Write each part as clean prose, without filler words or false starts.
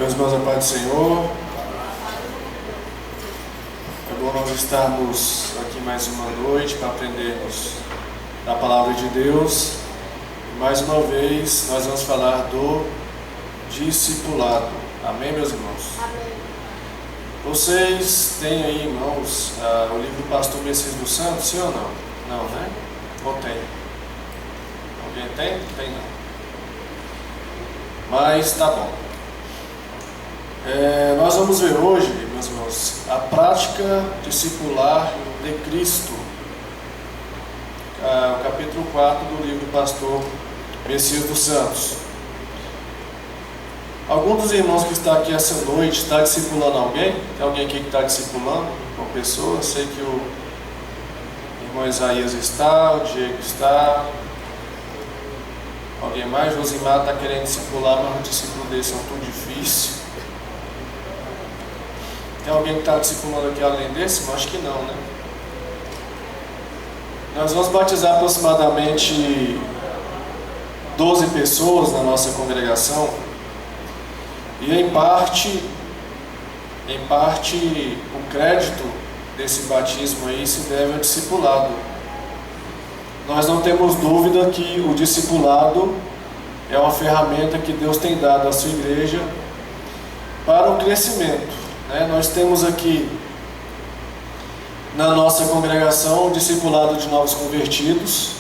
Meus irmãos, a paz do Senhor. É bom nós estarmos aqui mais uma noite para aprendermos da Palavra de Deus. E mais uma vez nós vamos falar do discipulado. Amém, meus irmãos? Amém. Vocês têm aí, irmãos, o livro do pastor Messias dos Santos, sim ou não? Não, né? Ou tem? Alguém tem? Tem não. Mas tá bom. Nós vamos ver hoje, meus irmãos, a prática discipular de Cristo, o capítulo 4 do livro do pastor Messias dos Santos. Algum dos irmãos que está aqui essa noite está discipulando alguém? Tem alguém aqui que está discipulando uma pessoa? Sei que o irmão Isaías está, o Diego está. Alguém mais? Josimar está querendo discipular, mas os discípulos dele são tão difíceis. Tem alguém que está discipulando aqui além desse? Mas acho que não, né? Nós vamos batizar aproximadamente 12 pessoas na nossa congregação. E em parte, o crédito desse batismo aí se deve ao discipulado. Nós não temos dúvida que o discipulado é uma ferramenta que Deus tem dado à sua igreja para o crescimento. Nós temos aqui na nossa congregação o discipulado de novos convertidos.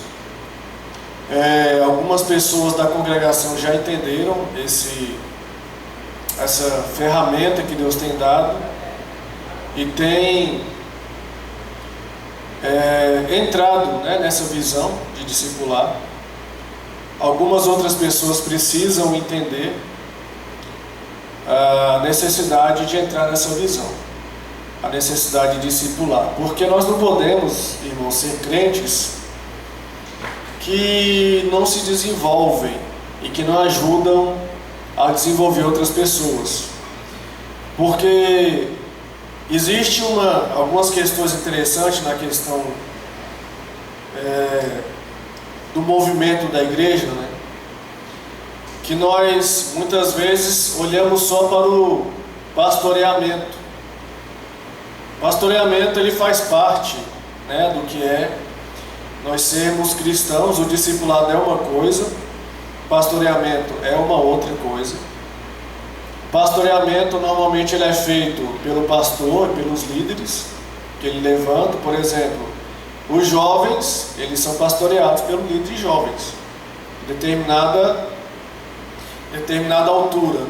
Algumas pessoas da congregação já entenderam essa ferramenta que Deus tem dado e tem entrado nessa visão de discipular. Algumas outras pessoas precisam entender a necessidade de entrar nessa visão, a necessidade de discipular, porque nós não podemos, irmãos, ser crentes que não se desenvolvem e que não ajudam a desenvolver outras pessoas, porque existe algumas questões interessantes na questão do movimento da igreja, que nós muitas vezes olhamos só para o pastoreamento. O pastoreamento ele faz parte do que é nós sermos cristãos. O discipulado é uma coisa, o pastoreamento é uma outra coisa. O pastoreamento normalmente ele é feito pelo pastor, pelos líderes que ele levanta. Por exemplo, os jovens, eles são pastoreados pelo líder de jovens, determinada altura,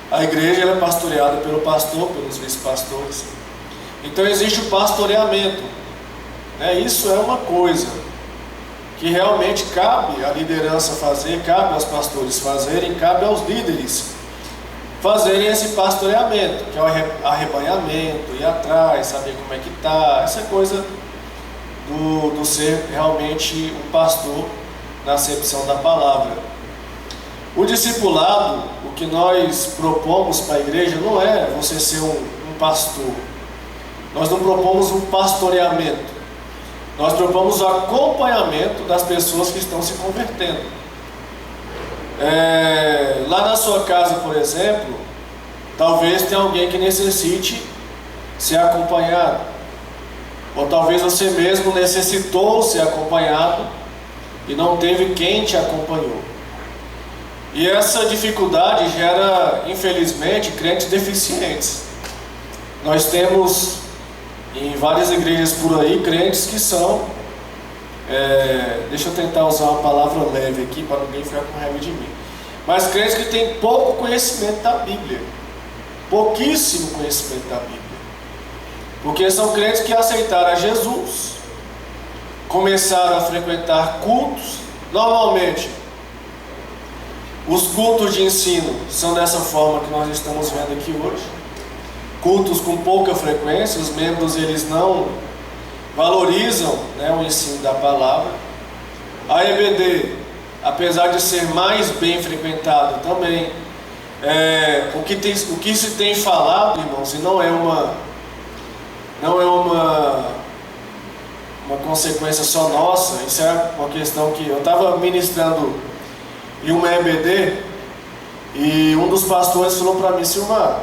A igreja ela é pastoreada pelo pastor, pelos vice-pastores. Então existe o pastoreamento, Isso é uma coisa que realmente cabe à liderança fazer, cabe aos pastores fazerem, cabe aos líderes fazerem esse pastoreamento, que é o arrebanhamento, ir atrás, saber como é que está, essa coisa do ser realmente um pastor na acepção da palavra. O discipulado, o que nós propomos para a igreja não é você ser um pastor. Nós não propomos um pastoreamento. Nós propomos o acompanhamento das pessoas que estão se convertendo. Lá na sua casa, por exemplo, talvez tenha alguém que necessite ser acompanhado. Ou talvez você mesmo necessitou ser acompanhado e não teve quem te acompanhou. E essa dificuldade gera, infelizmente, crentes deficientes. Nós temos em várias igrejas por aí crentes que são, deixa eu tentar usar uma palavra leve aqui para ninguém ficar com raiva de mim, mas crentes que têm pouco conhecimento da Bíblia, pouquíssimo conhecimento da Bíblia, porque são crentes que aceitaram a Jesus, começaram a frequentar cultos. Normalmente os cultos de ensino são dessa forma que nós estamos vendo aqui hoje. Cultos com pouca frequência, os membros eles não valorizam o ensino da palavra. A EBD, apesar de ser mais bem frequentada também, o que se tem falado, irmãos, e não é uma consequência só nossa, isso é uma questão que eu estava ministrando em uma EBD E um dos pastores falou para mim: Silmar,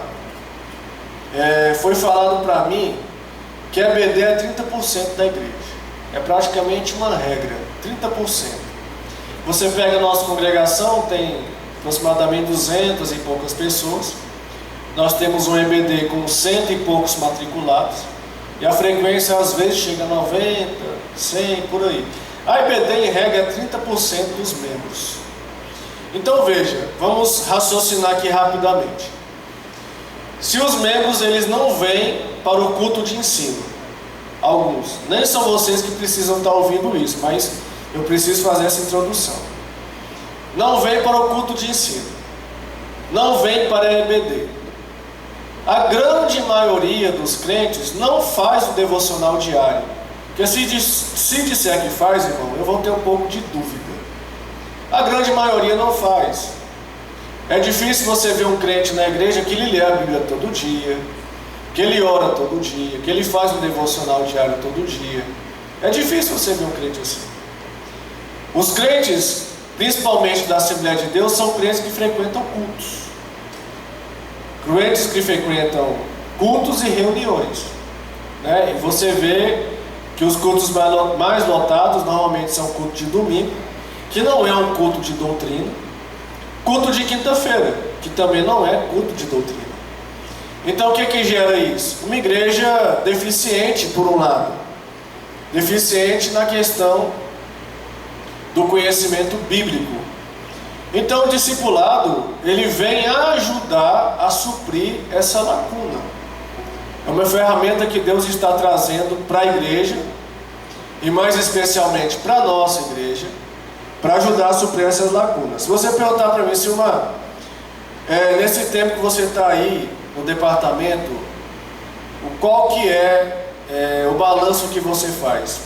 foi falado para mim que EBD é 30% da igreja. É praticamente uma regra, 30%. Você pega a nossa congregação, tem aproximadamente 200 e poucas pessoas. Nós temos um EBD com 100 e poucos matriculados. E a frequência às vezes chega a 90, 100, por aí. A EBD em regra é 30% dos membros. Então veja, vamos raciocinar aqui rapidamente. Se os membros eles não vêm para o culto de ensino, alguns, nem são vocês que precisam estar ouvindo isso, mas eu preciso fazer essa introdução. Não vem para o culto de ensino, não vem para a EBD. A grande maioria dos crentes não faz o devocional diário. Porque se disser que faz, irmão, eu vou ter um pouco de dúvida. A grande maioria não faz. É difícil você ver um crente na igreja que ele lê a Bíblia todo dia, que ele ora todo dia, que ele faz um devocional diário todo dia. É difícil você ver um crente assim. Os crentes, principalmente da Assembleia de Deus, são crentes que frequentam cultos. Crentes que frequentam cultos e reuniões, né? E você vê que os cultos mais lotados normalmente são cultos de domingo, que não é um culto de doutrina, culto de quinta-feira, que também não é culto de doutrina. Então o que gera isso? Uma igreja deficiente, por um lado, deficiente na questão do conhecimento bíblico. Então o discipulado, ele vem ajudar a suprir essa lacuna. É uma ferramenta que Deus está trazendo para a igreja, e mais especialmente para a nossa igreja, para ajudar a suprir essas lacunas. Se você perguntar para mim, Silmar, nesse tempo que você está aí no departamento, qual que é o balanço que você faz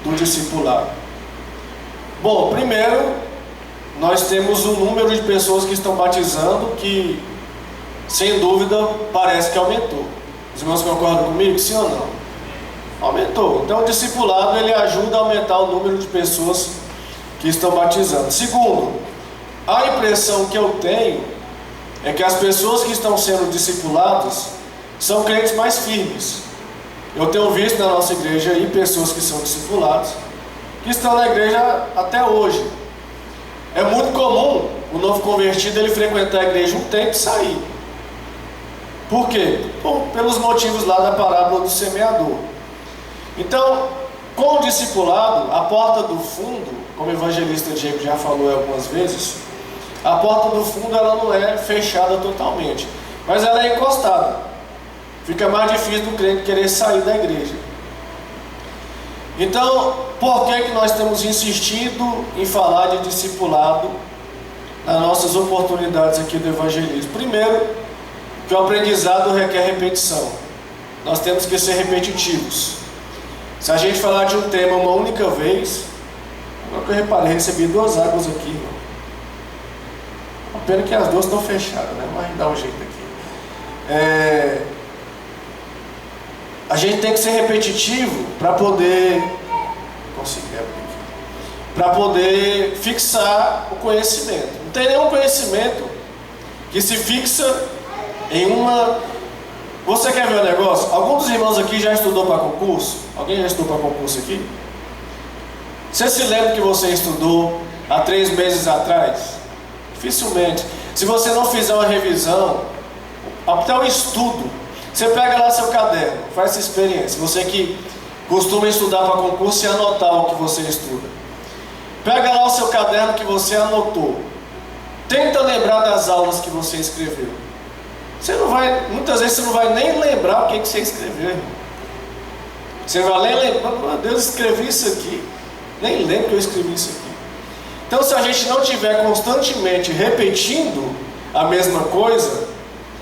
do discipulado? Bom, primeiro, nós temos um número de pessoas que estão batizando que, sem dúvida, parece que aumentou. Os irmãos concordam comigo? Sim ou não? Aumentou. Então o discipulado ele ajuda a aumentar o número de pessoas que estão batizando. Segundo, a impressão que eu tenho é que as pessoas que estão sendo discipulados são crentes mais firmes. Eu tenho visto na nossa igreja aí pessoas que são discipulados, que estão na igreja até hoje. É muito comum o novo convertido ele frequentar a igreja um tempo e sair. Por quê? Bom, pelos motivos lá da parábola do semeador. Então, com o discipulado, a porta do fundo, como o evangelista Diego já falou algumas vezes, a porta do fundo ela não é fechada totalmente, mas ela é encostada. Fica mais difícil do crente querer sair da igreja. Então, por que nós temos insistido em falar de discipulado nas nossas oportunidades aqui do evangelismo? Primeiro, que o aprendizado requer repetição. Nós temos que ser repetitivos. Se a gente falar de um tema uma única vez, agora que eu reparei, recebi 2 águas aqui, irmão. A pena que as 2 estão fechadas, né? Mas dá um jeito aqui. A gente tem que ser repetitivo para poder conseguir abrir aqui, para poder fixar o conhecimento. Não tem nenhum conhecimento que se fixa em uma... Você quer ver o negócio? Algum dos irmãos aqui já estudou para concurso? Alguém já estudou para concurso aqui? Você se lembra que você estudou há 3 meses atrás? Dificilmente. Se você não fizer uma revisão, até o estudo, você pega lá seu caderno, faz essa experiência. Você que costuma estudar para concurso e anotar o que você estuda. Pega lá o seu caderno que você anotou. Tenta lembrar das aulas que você escreveu. Você não vai, muitas vezes você não vai nem lembrar o que você escreveu. Você vai nem lembrar, meu Deus, escrevi isso aqui. Nem lembro que eu escrevi isso aqui. Então, se a gente não estiver constantemente repetindo a mesma coisa,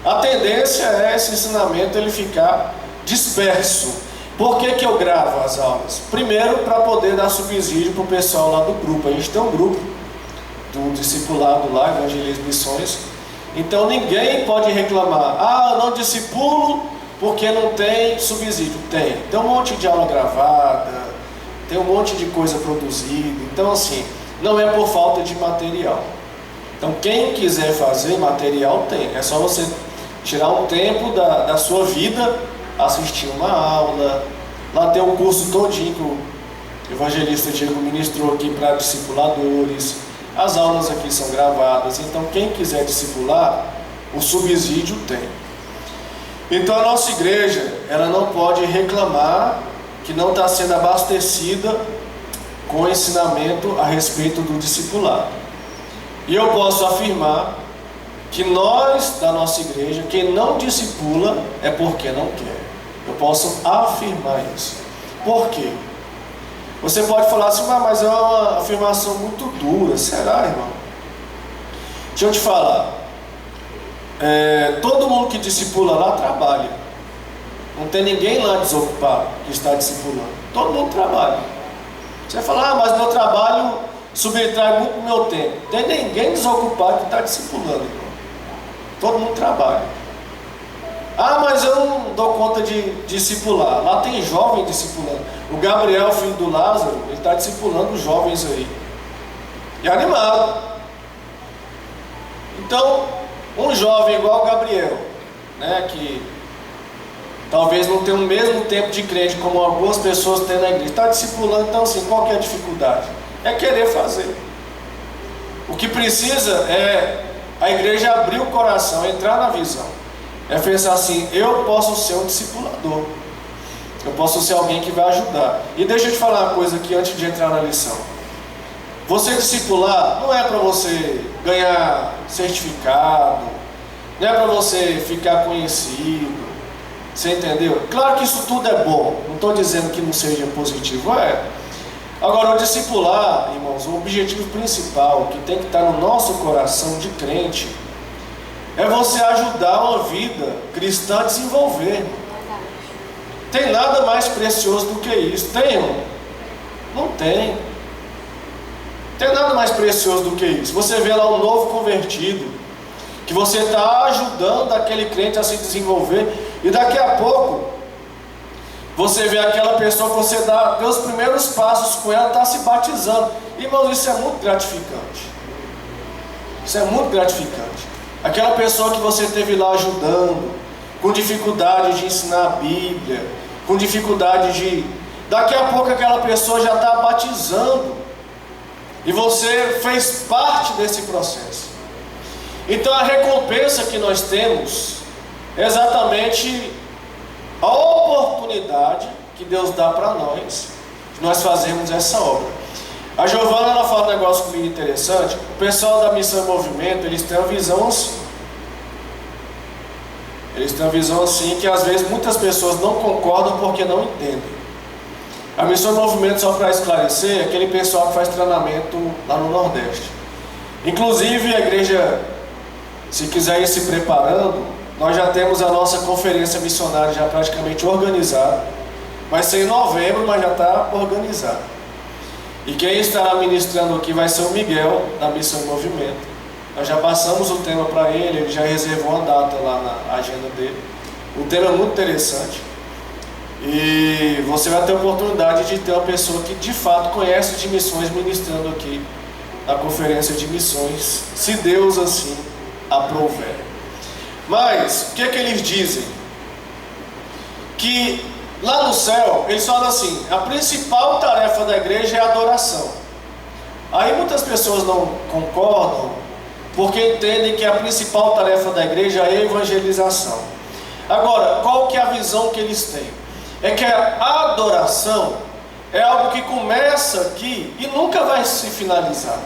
a tendência é esse ensinamento ele ficar disperso. Por que eu gravo as aulas? Primeiro, para poder dar subsídio para o pessoal lá do grupo. A gente tem um grupo do discipulado lá, Evangelismo Missões. Então ninguém pode reclamar: ah, eu não discipulo porque não tem subsídio. Tem um monte de aula gravada, tem um monte de coisa produzida. Então assim, não é por falta de material. Então quem quiser fazer, material tem. É só você tirar um tempo da sua vida, assistir uma aula. Lá tem um curso todinho que o evangelista Diego ministrou aqui para discipuladores. As aulas aqui são gravadas. Então quem quiser discipular, o subsídio tem. Então a nossa igreja, ela não pode reclamar que não está sendo abastecida com ensinamento a respeito do discipulado. E eu posso afirmar que nós, da nossa igreja, quem não discipula é porque não quer. Eu posso afirmar isso. Por quê? Você pode falar assim, mas é uma afirmação muito dura. Será, irmão? Deixa eu te falar. Todo mundo que discipula lá trabalha. Não tem ninguém lá desocupado que está discipulando. Todo mundo trabalha. Você vai falar, mas meu trabalho subtrai muito do meu tempo. Tem ninguém desocupado que está discipulando, irmão. Todo mundo trabalha. Mas eu não dou conta de discipular. Lá tem jovem discipulando. O Gabriel, filho do Lázaro, ele está discipulando os jovens aí. E animado. Então, um jovem igual o Gabriel, né, que talvez não tenha o mesmo tempo de crente como algumas pessoas têm na igreja, está discipulando. Então assim, qual que é a dificuldade? É querer fazer. O que precisa é a igreja abrir o coração, entrar na visão, é pensar assim, eu posso ser um discipulador, eu posso ser alguém que vai ajudar. E deixa eu te falar uma coisa aqui antes de entrar na lição. Você discipular não é para você ganhar certificado, não é para você ficar conhecido. Você entendeu? Claro que isso tudo é bom, não estou dizendo que não seja positivo, Agora, o discipular, irmãos, o objetivo principal que tem que estar no nosso coração de crente é você ajudar uma vida cristã a desenvolver. Tem nada mais precioso do que isso. Tem, irmão? Não tem. Tem nada mais precioso do que isso. Você vê lá um novo convertido, que você está ajudando aquele crente a se desenvolver, e daqui a pouco você vê aquela pessoa que você dá os primeiros passos com ela, está se batizando. Irmãos, isso é muito gratificante. Isso é muito gratificante. Aquela pessoa que você esteve lá ajudando, com dificuldade de ensinar a Bíblia, com dificuldade de... Daqui a pouco aquela pessoa já está batizando. E você fez parte desse processo. Então a recompensa que nós temos é exatamente a oportunidade que Deus dá para nós, de nós fazermos essa obra. A Giovana, ela fala um negócio comigo interessante. O pessoal da Missão em Movimento, eles têm uma visão assim. Eles têm uma visão assim que às vezes muitas pessoas não concordam porque não entendem. A Missão em Movimento, só para esclarecer, é aquele pessoal que faz treinamento lá no Nordeste. Inclusive a igreja, se quiser ir se preparando, nós já temos a nossa conferência missionária já praticamente organizada. Vai ser em novembro, mas já está organizada. E quem estará ministrando aqui vai ser o Miguel, da Missão em Movimento. Nós já passamos o tema para ele já reservou uma data lá na agenda dele. O tema é muito interessante. E você vai ter a oportunidade de ter uma pessoa que de fato conhece de missões ministrando aqui na conferência de missões, se Deus assim aprouver. Mas o que é que eles dizem? Que lá no céu, eles falam assim, a principal tarefa da igreja é a adoração. Aí muitas pessoas não concordam, porque entendem que a principal tarefa da igreja é a evangelização. Agora, qual que é a visão que eles têm? É que a adoração é algo que começa aqui e nunca vai se finalizar.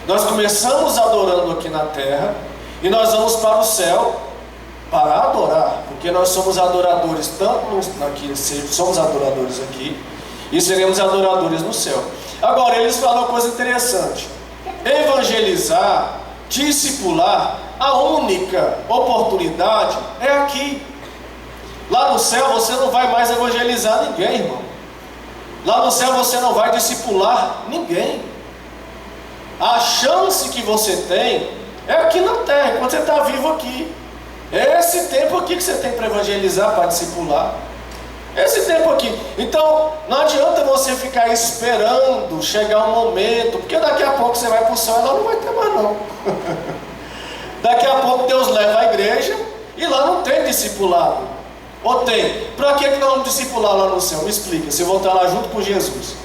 Nós começamos adorando aqui na terra e nós vamos para o céu para adorar, porque nós somos adoradores tanto aqui, somos adoradores aqui e seremos adoradores no céu. Agora eles falam uma coisa interessante: evangelizar, discipular, a única oportunidade é aqui. Lá no céu você não vai mais evangelizar ninguém, irmão. Lá no céu você não vai discipular ninguém. A chance que você tem é aqui na terra, enquanto você está vivo aqui. É esse tempo aqui que você tem para evangelizar, para discipular. Esse tempo aqui. Então, não adianta você ficar esperando chegar um momento, porque daqui a pouco você vai para o céu e lá não vai ter mais não. Daqui a pouco Deus leva a igreja e lá não tem discipulado. Ou tem? Para que nós vamos discipular lá no céu? Me explica, se eu vou estar lá junto com Jesus.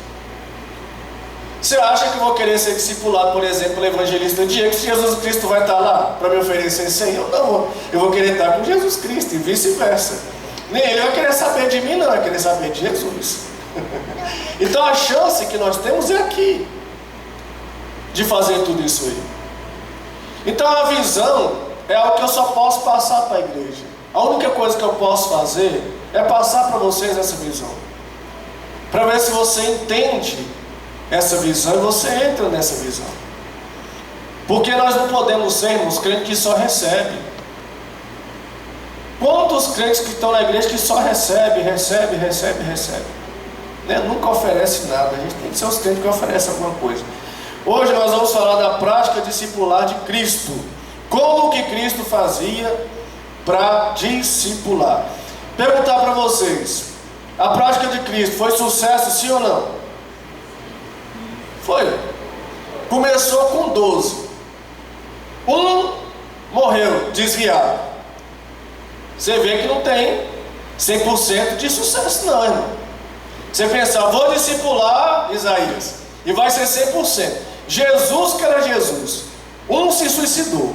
Você acha que eu vou querer ser discipulado, por exemplo, pelo evangelista Diego, se Jesus Cristo vai estar lá para me oferecer isso aí? Eu não vou. Eu vou querer estar com Jesus Cristo e vice-versa. Nem ele vai querer saber de mim, não, vai querer saber de Jesus. Então a chance que nós temos é aqui, de fazer tudo isso aí. Então a visão é algo que eu só posso passar para a igreja. A única coisa que eu posso fazer é passar para vocês essa visão, para ver se você entende essa visão e você entra nessa visão. Porque nós não podemos ser, irmãos, crentes que só recebem. Quantos crentes que estão na igreja que só recebe? Né? Nunca oferece nada. A gente tem que ser os crentes que oferecem alguma coisa. Hoje nós vamos falar da prática discipular de Cristo. Como que Cristo fazia para discipular? Perguntar para vocês: a prática de Cristo foi sucesso, sim ou não? Foi. Começou com 12. Um morreu desviado. Você vê que não tem 100% de sucesso não, irmão. Você pensa, vou discipular Isaías e vai ser 100%. Jesus que era Jesus, um se suicidou,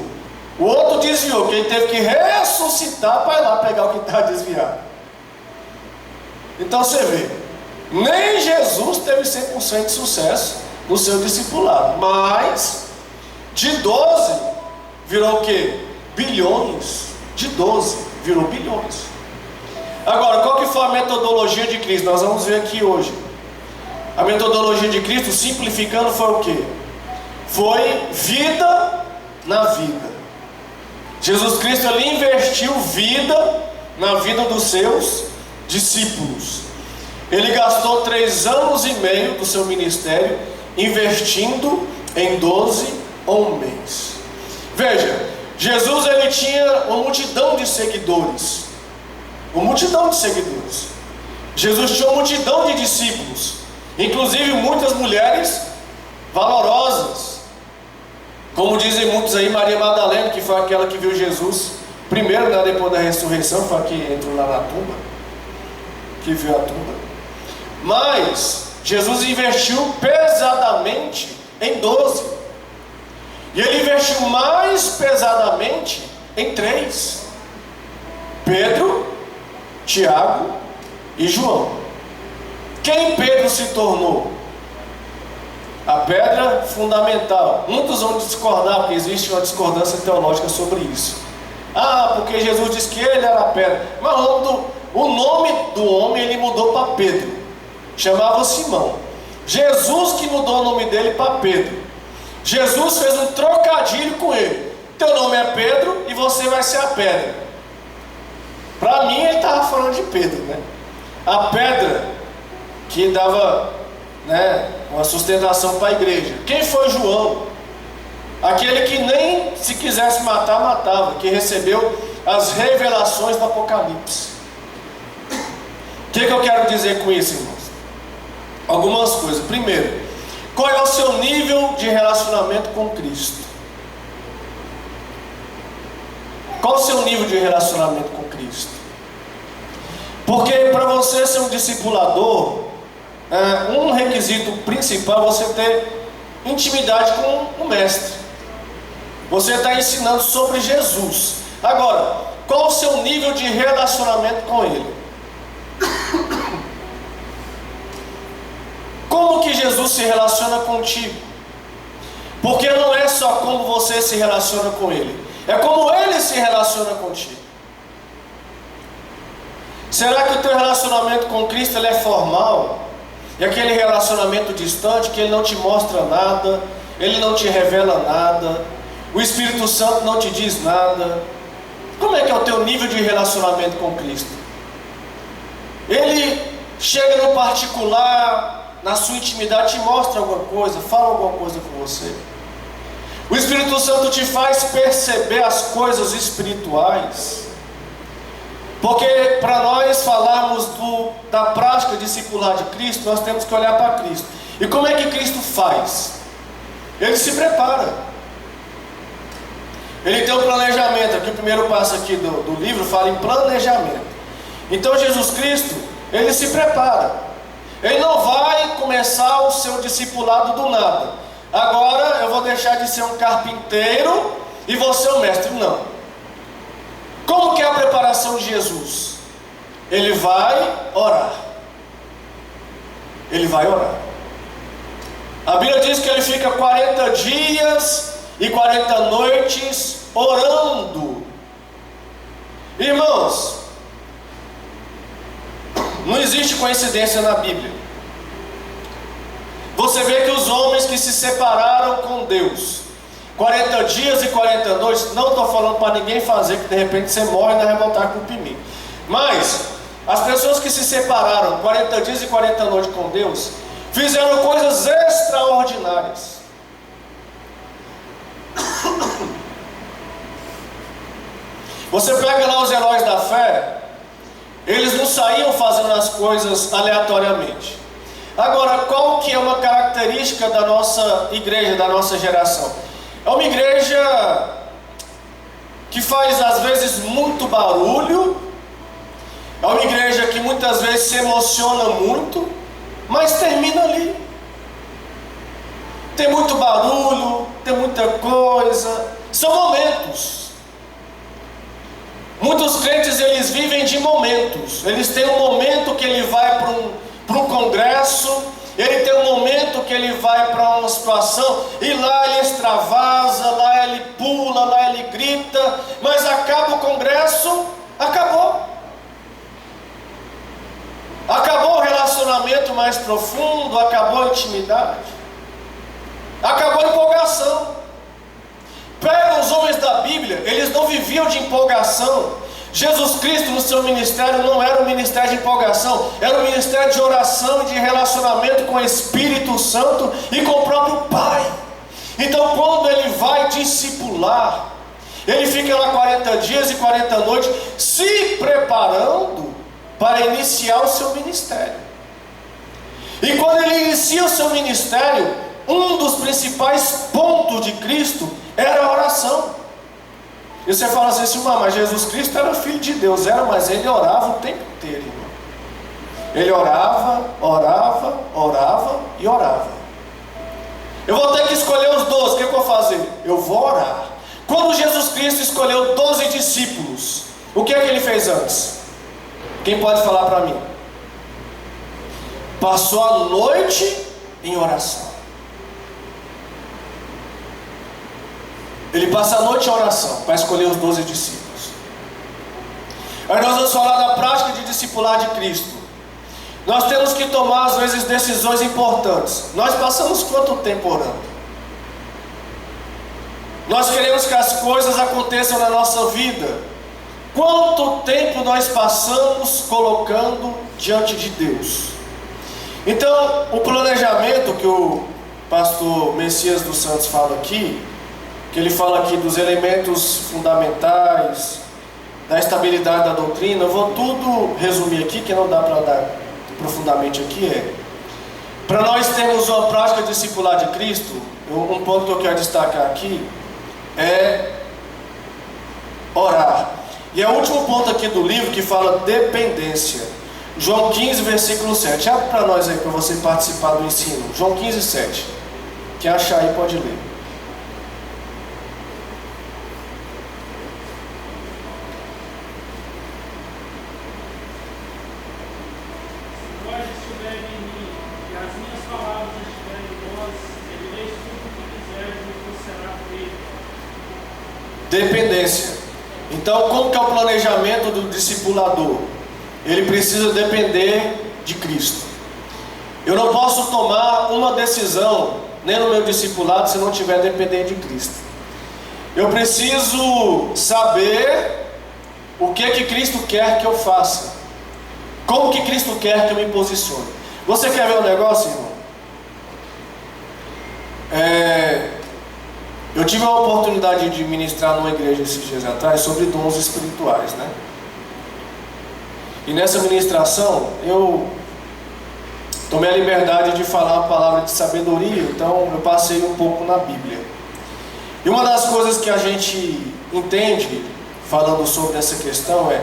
o outro desviou, que ele teve que ressuscitar para ir lá pegar o que está desviado. Então você vê, nem Jesus teve 100% de sucesso no seu discipulado, mas de 12 virou o que? Bilhões. De 12 virou bilhões. Agora, qual que foi a metodologia de Cristo? Nós vamos ver aqui hoje. A metodologia de Cristo, simplificando, foi o que? Foi vida na vida. Jesus Cristo, ele investiu vida na vida dos seus discípulos. Ele gastou 3 anos e meio do seu ministério investindo em 12 homens. Veja, Jesus, ele tinha uma multidão de seguidores. Uma multidão de seguidores. Jesus tinha uma multidão de discípulos, inclusive muitas mulheres valorosas, como dizem muitos aí, Maria Madalena, que foi aquela que viu Jesus primeiro, né, depois da ressurreição, foi a que entrou lá na tumba, que viu a tumba. Mas Jesus investiu pesadamente em 12, e ele investiu mais pesadamente em 3: Pedro, Tiago e João. Quem Pedro se tornou? A pedra fundamental. Muitos vão discordar, porque existe uma discordância teológica sobre isso. Ah, porque Jesus disse que ele era a pedra. Mas o nome do homem ele mudou para Pedro. Chamava Simão. Jesus que mudou o nome dele para Pedro. Jesus fez um trocadilho com ele. Teu nome é Pedro e você vai ser a pedra. Para mim ele estava falando de Pedro, né? A pedra que dava, né, uma sustentação para a igreja. Quem foi João? Aquele que nem se quisesse matar, matava, que recebeu as revelações do Apocalipse. O que eu quero dizer com isso, irmãos? Algumas coisas. Primeiro, qual é o seu nível de relacionamento com Cristo? Qual o seu nível de relacionamento com Cristo? Porque para você ser um discipulador, um requisito principal é você ter intimidade com o mestre. Você está ensinando sobre Jesus. Agora, qual o seu nível de relacionamento com ele? Como que Jesus se relaciona contigo? Porque não é só como você se relaciona com ele, é como ele se relaciona contigo. Será que o teu relacionamento com Cristo ele é formal? E aquele relacionamento distante que ele não te mostra nada, ele não te revela nada, o Espírito Santo não te diz nada? Como é que é o teu nível de relacionamento com Cristo? Ele chega no particular, na sua intimidade, te mostra alguma coisa, fala alguma coisa com você. O Espírito Santo te faz perceber as coisas espirituais. Porque para nós falarmos da prática discipular de Cristo, nós temos que olhar para Cristo. E como é que Cristo faz? Ele se prepara. Ele tem um planejamento. Aqui o primeiro passo aqui do livro fala em planejamento. Então Jesus Cristo, ele se prepara. Ele não vai começar o seu discipulado do nada. Agora eu vou deixar de ser um carpinteiro e vou ser um mestre. Não. Como que é a preparação de Jesus? Ele vai orar. Ele vai orar. A Bíblia diz que ele fica 40 dias e 40 noites orando. Irmãos, não existe coincidência na Bíblia. Você vê que os homens que se separaram com Deus, 40 dias e 40 noites, não estou falando para ninguém fazer, que de repente você morre e não vai voltar com o pimim. Mas, as pessoas que se separaram 40 dias e 40 noites com Deus, fizeram coisas extraordinárias. Você pega lá os heróis da fé, eles não saíam fazendo as coisas aleatoriamente. Agora, qual que é uma característica da nossa igreja, da nossa geração? É uma igreja que faz às vezes muito barulho, é uma igreja que muitas vezes se emociona muito, mas termina ali. Tem muito barulho, tem muita coisa, são momentos. Muitos crentes, eles vivem de momentos. Eles têm um momento que ele vai para um congresso, ele tem um momento que ele vai para uma situação, e lá ele extravasa, lá ele pula, lá ele grita, mas acaba o congresso, acabou. Acabou o relacionamento mais profundo, acabou a intimidade, acabou a empolgação. Pega os homens da Bíblia, eles não viviam de empolgação. Jesus Cristo no seu ministério não era um ministério de empolgação, era um ministério de oração e de relacionamento com o Espírito Santo e com o próprio Pai. Então quando ele vai discipular, ele fica lá 40 dias e 40 noites se preparando para iniciar o seu ministério. E quando ele inicia o seu ministério, um dos principais pontos de Cristo era a oração. E você fala assim, mas Jesus Cristo era filho de Deus. Era, mas ele orava o tempo inteiro, irmão. Ele orava, orava, orava e orava. Eu vou ter que escolher os 12, o que eu vou fazer? Eu vou orar. Quando Jesus Cristo escolheu 12 discípulos, o que é que ele fez antes? Quem pode falar para mim? Passou a noite em oração. Ele passa a noite em oração para escolher os 12 discípulos. Aí nós vamos falar da prática de discipular de Cristo. Nós temos que tomar às vezes decisões importantes. Nós passamos quanto tempo orando? Nós queremos que as coisas aconteçam na nossa vida. Quanto tempo nós passamos colocando diante de Deus? Então, o planejamento que o pastor Messias dos Santos fala aqui, que ele fala aqui dos elementos fundamentais, da estabilidade da doutrina, eu vou tudo resumir aqui, que não dá para dar profundamente aqui, para nós termos uma prática discipular de Cristo, um ponto que eu quero destacar aqui, é orar. E é o último ponto aqui do livro que fala dependência. João 15, versículo 7. Abre para nós aí, para você participar do ensino. João 15, 7. Quem achar aí pode ler. Dependência. Então, como que é o planejamento do discipulador? Ele precisa depender de Cristo. Eu não posso tomar uma decisão, nem no meu discipulado, se não tiver dependente de Cristo. Eu preciso saber o que Cristo quer que eu faça. Como que Cristo quer que eu me posicione. Você quer ver um negócio, irmão? Eu tive a oportunidade de ministrar numa igreja esses dias atrás sobre dons espirituais, né? E nessa ministração, eu tomei a liberdade de falar uma palavra de sabedoria, então eu passei um pouco na Bíblia. E uma das coisas que a gente entende, falando sobre essa questão, é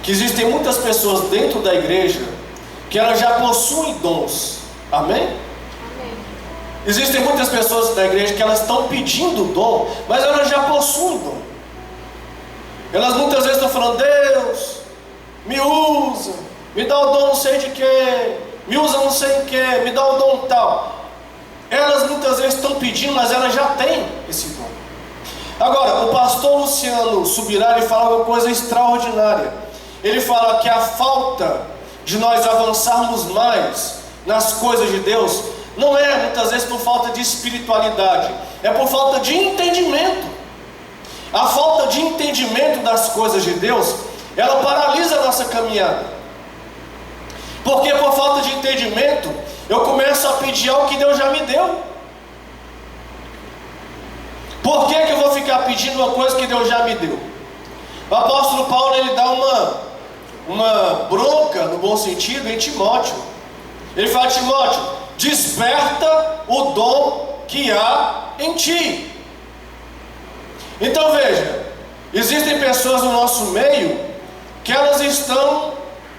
que existem muitas pessoas dentro da igreja que elas já possuem dons. Amém? Amém. Existem muitas pessoas da igreja que elas estão pedindo dom, mas elas já possuem dom. Elas muitas vezes estão falando: Deus, me usa, me dá o dom não sei de quê, me usa não sei em quê, me dá o dom tal. Elas muitas vezes estão pedindo, mas elas já têm esse dom. Agora, o pastor Luciano Subirá, ele fala uma coisa extraordinária. Ele fala que a falta de nós avançarmos mais nas coisas de Deus não é muitas vezes por falta de espiritualidade, é por falta de entendimento. A falta de entendimento das coisas de Deus, ela paralisa a nossa caminhada. Porque por falta de entendimento, eu começo a pedir algo que Deus já me deu. Por que eu vou ficar pedindo uma coisa que Deus já me deu? O apóstolo Paulo, ele dá uma bronca, no bom sentido, em Timóteo. Ele fala: Timóteo, desperta o dom que há em ti. Então veja, existem pessoas no nosso meio que elas estão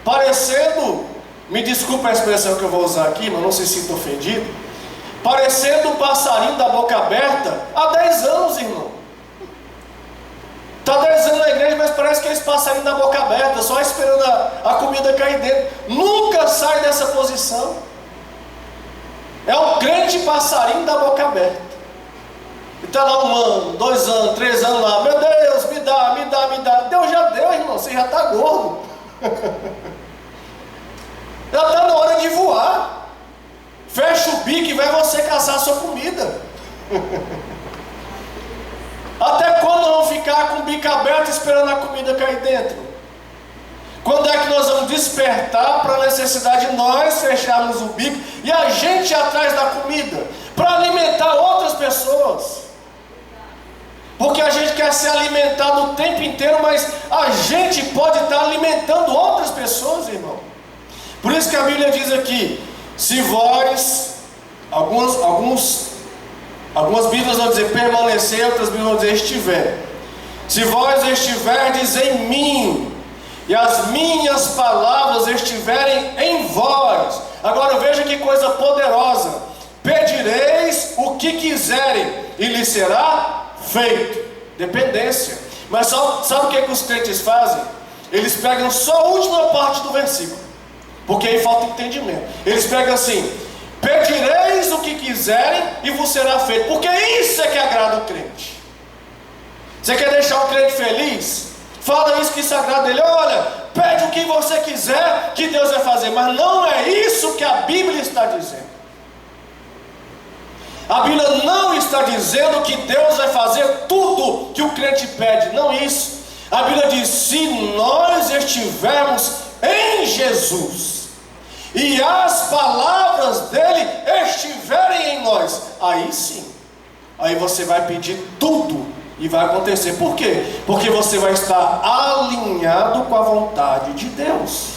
parecendo, me desculpa a expressão que eu vou usar aqui, mas não se sinta ofendido, parecendo um passarinho da boca aberta há 10 anos, irmão. Está 10 anos na igreja, mas parece que é esse passarinho da boca aberta, só esperando a comida cair dentro. Nunca sai dessa posição. É um crente passarinho da boca aberta. E está lá 1 ano, 2 anos, 3 anos lá: meu Deus, me dá, me dá, me dá. Deus já deu, irmão, você já está gordo. Já está na hora de voar. Fecha o bico e vai você caçar a sua comida. Até quando vamos ficar com o bico aberto esperando a comida cair dentro? Quando é que nós vamos despertar para a necessidade de nós fecharmos o bico e a gente ir atrás da comida para alimentar outras pessoas? Porque a gente quer ser alimentado o tempo inteiro, mas a gente pode estar alimentando outras pessoas, irmão. Por isso que a Bíblia diz aqui: se vós, algumas Bíblias vão dizer permanecer, outras Bíblias vão dizer estiver. Se vós estiverdes em mim, e as minhas palavras estiverem em vós. Agora veja que coisa poderosa: pedireis o que quiserem, e lhe será feito. Dependência. Mas sabe o que os crentes fazem? Eles pegam só a última parte do versículo, porque aí falta entendimento. Eles pegam assim: pedireis o que quiserem e vos será feito. Porque isso é que agrada o crente. Você quer deixar o crente feliz? Fala isso que isso agrada ele. Olha, pede o que você quiser que Deus vai fazer. Mas não é isso que a Bíblia está dizendo. A Bíblia não está dizendo que Deus vai fazer tudo que o crente pede. Não isso. A Bíblia diz: se nós estivermos em Jesus e as palavras dele estiverem em nós, aí sim, aí você vai pedir tudo e vai acontecer. Por quê? Porque você vai estar alinhado com a vontade de Deus.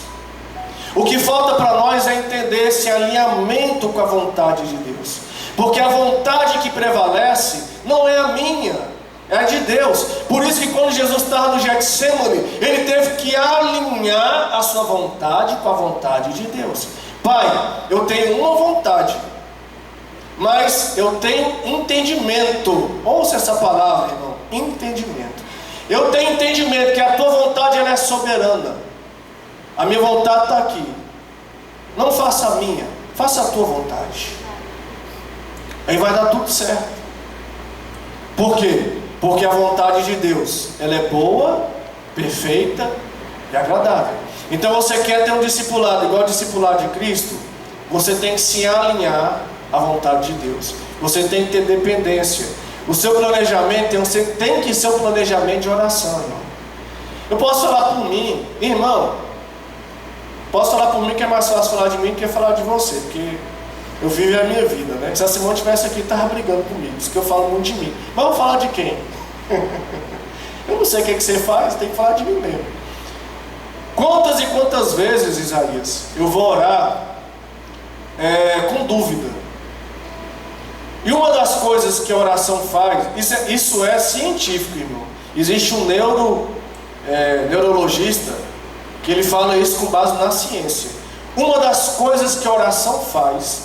O que falta para nós é entender esse alinhamento com a vontade de Deus, porque a vontade que prevalece não é a minha, é a de Deus. Por isso que quando Jesus estava no Getsemane, ele teve que alinhar a sua vontade com a vontade de Deus. Pai, eu tenho uma vontade, mas eu tenho entendimento. Ouça essa palavra, irmão: entendimento. Eu tenho entendimento que a tua vontade, ela é soberana. A minha vontade está aqui. Não faça a minha, faça a tua vontade. Aí vai dar tudo certo. Por quê? Porque a vontade de Deus, ela é boa, perfeita e agradável. Então você quer ter um discipulado igual ao discipulado de Cristo? Você tem que se alinhar à vontade de Deus. Você tem que ter dependência. O seu planejamento tem que ser um planejamento de oração, irmão. Eu posso falar por mim, irmão. Posso falar por mim que é mais fácil falar de mim do que falar de você, porque eu vivo a minha vida, né? Se a Simone estivesse aqui, estava brigando comigo, diz que eu falo muito de mim. Mas eu vou falar de quem? Eu não sei o que você faz, tem que falar de mim mesmo. Quantas e quantas vezes, Isaías, eu vou orar com dúvida? E uma das coisas que a oração faz, isso é científico, irmão. Existe um neurologista que ele fala isso com base na ciência. Uma das coisas que a oração faz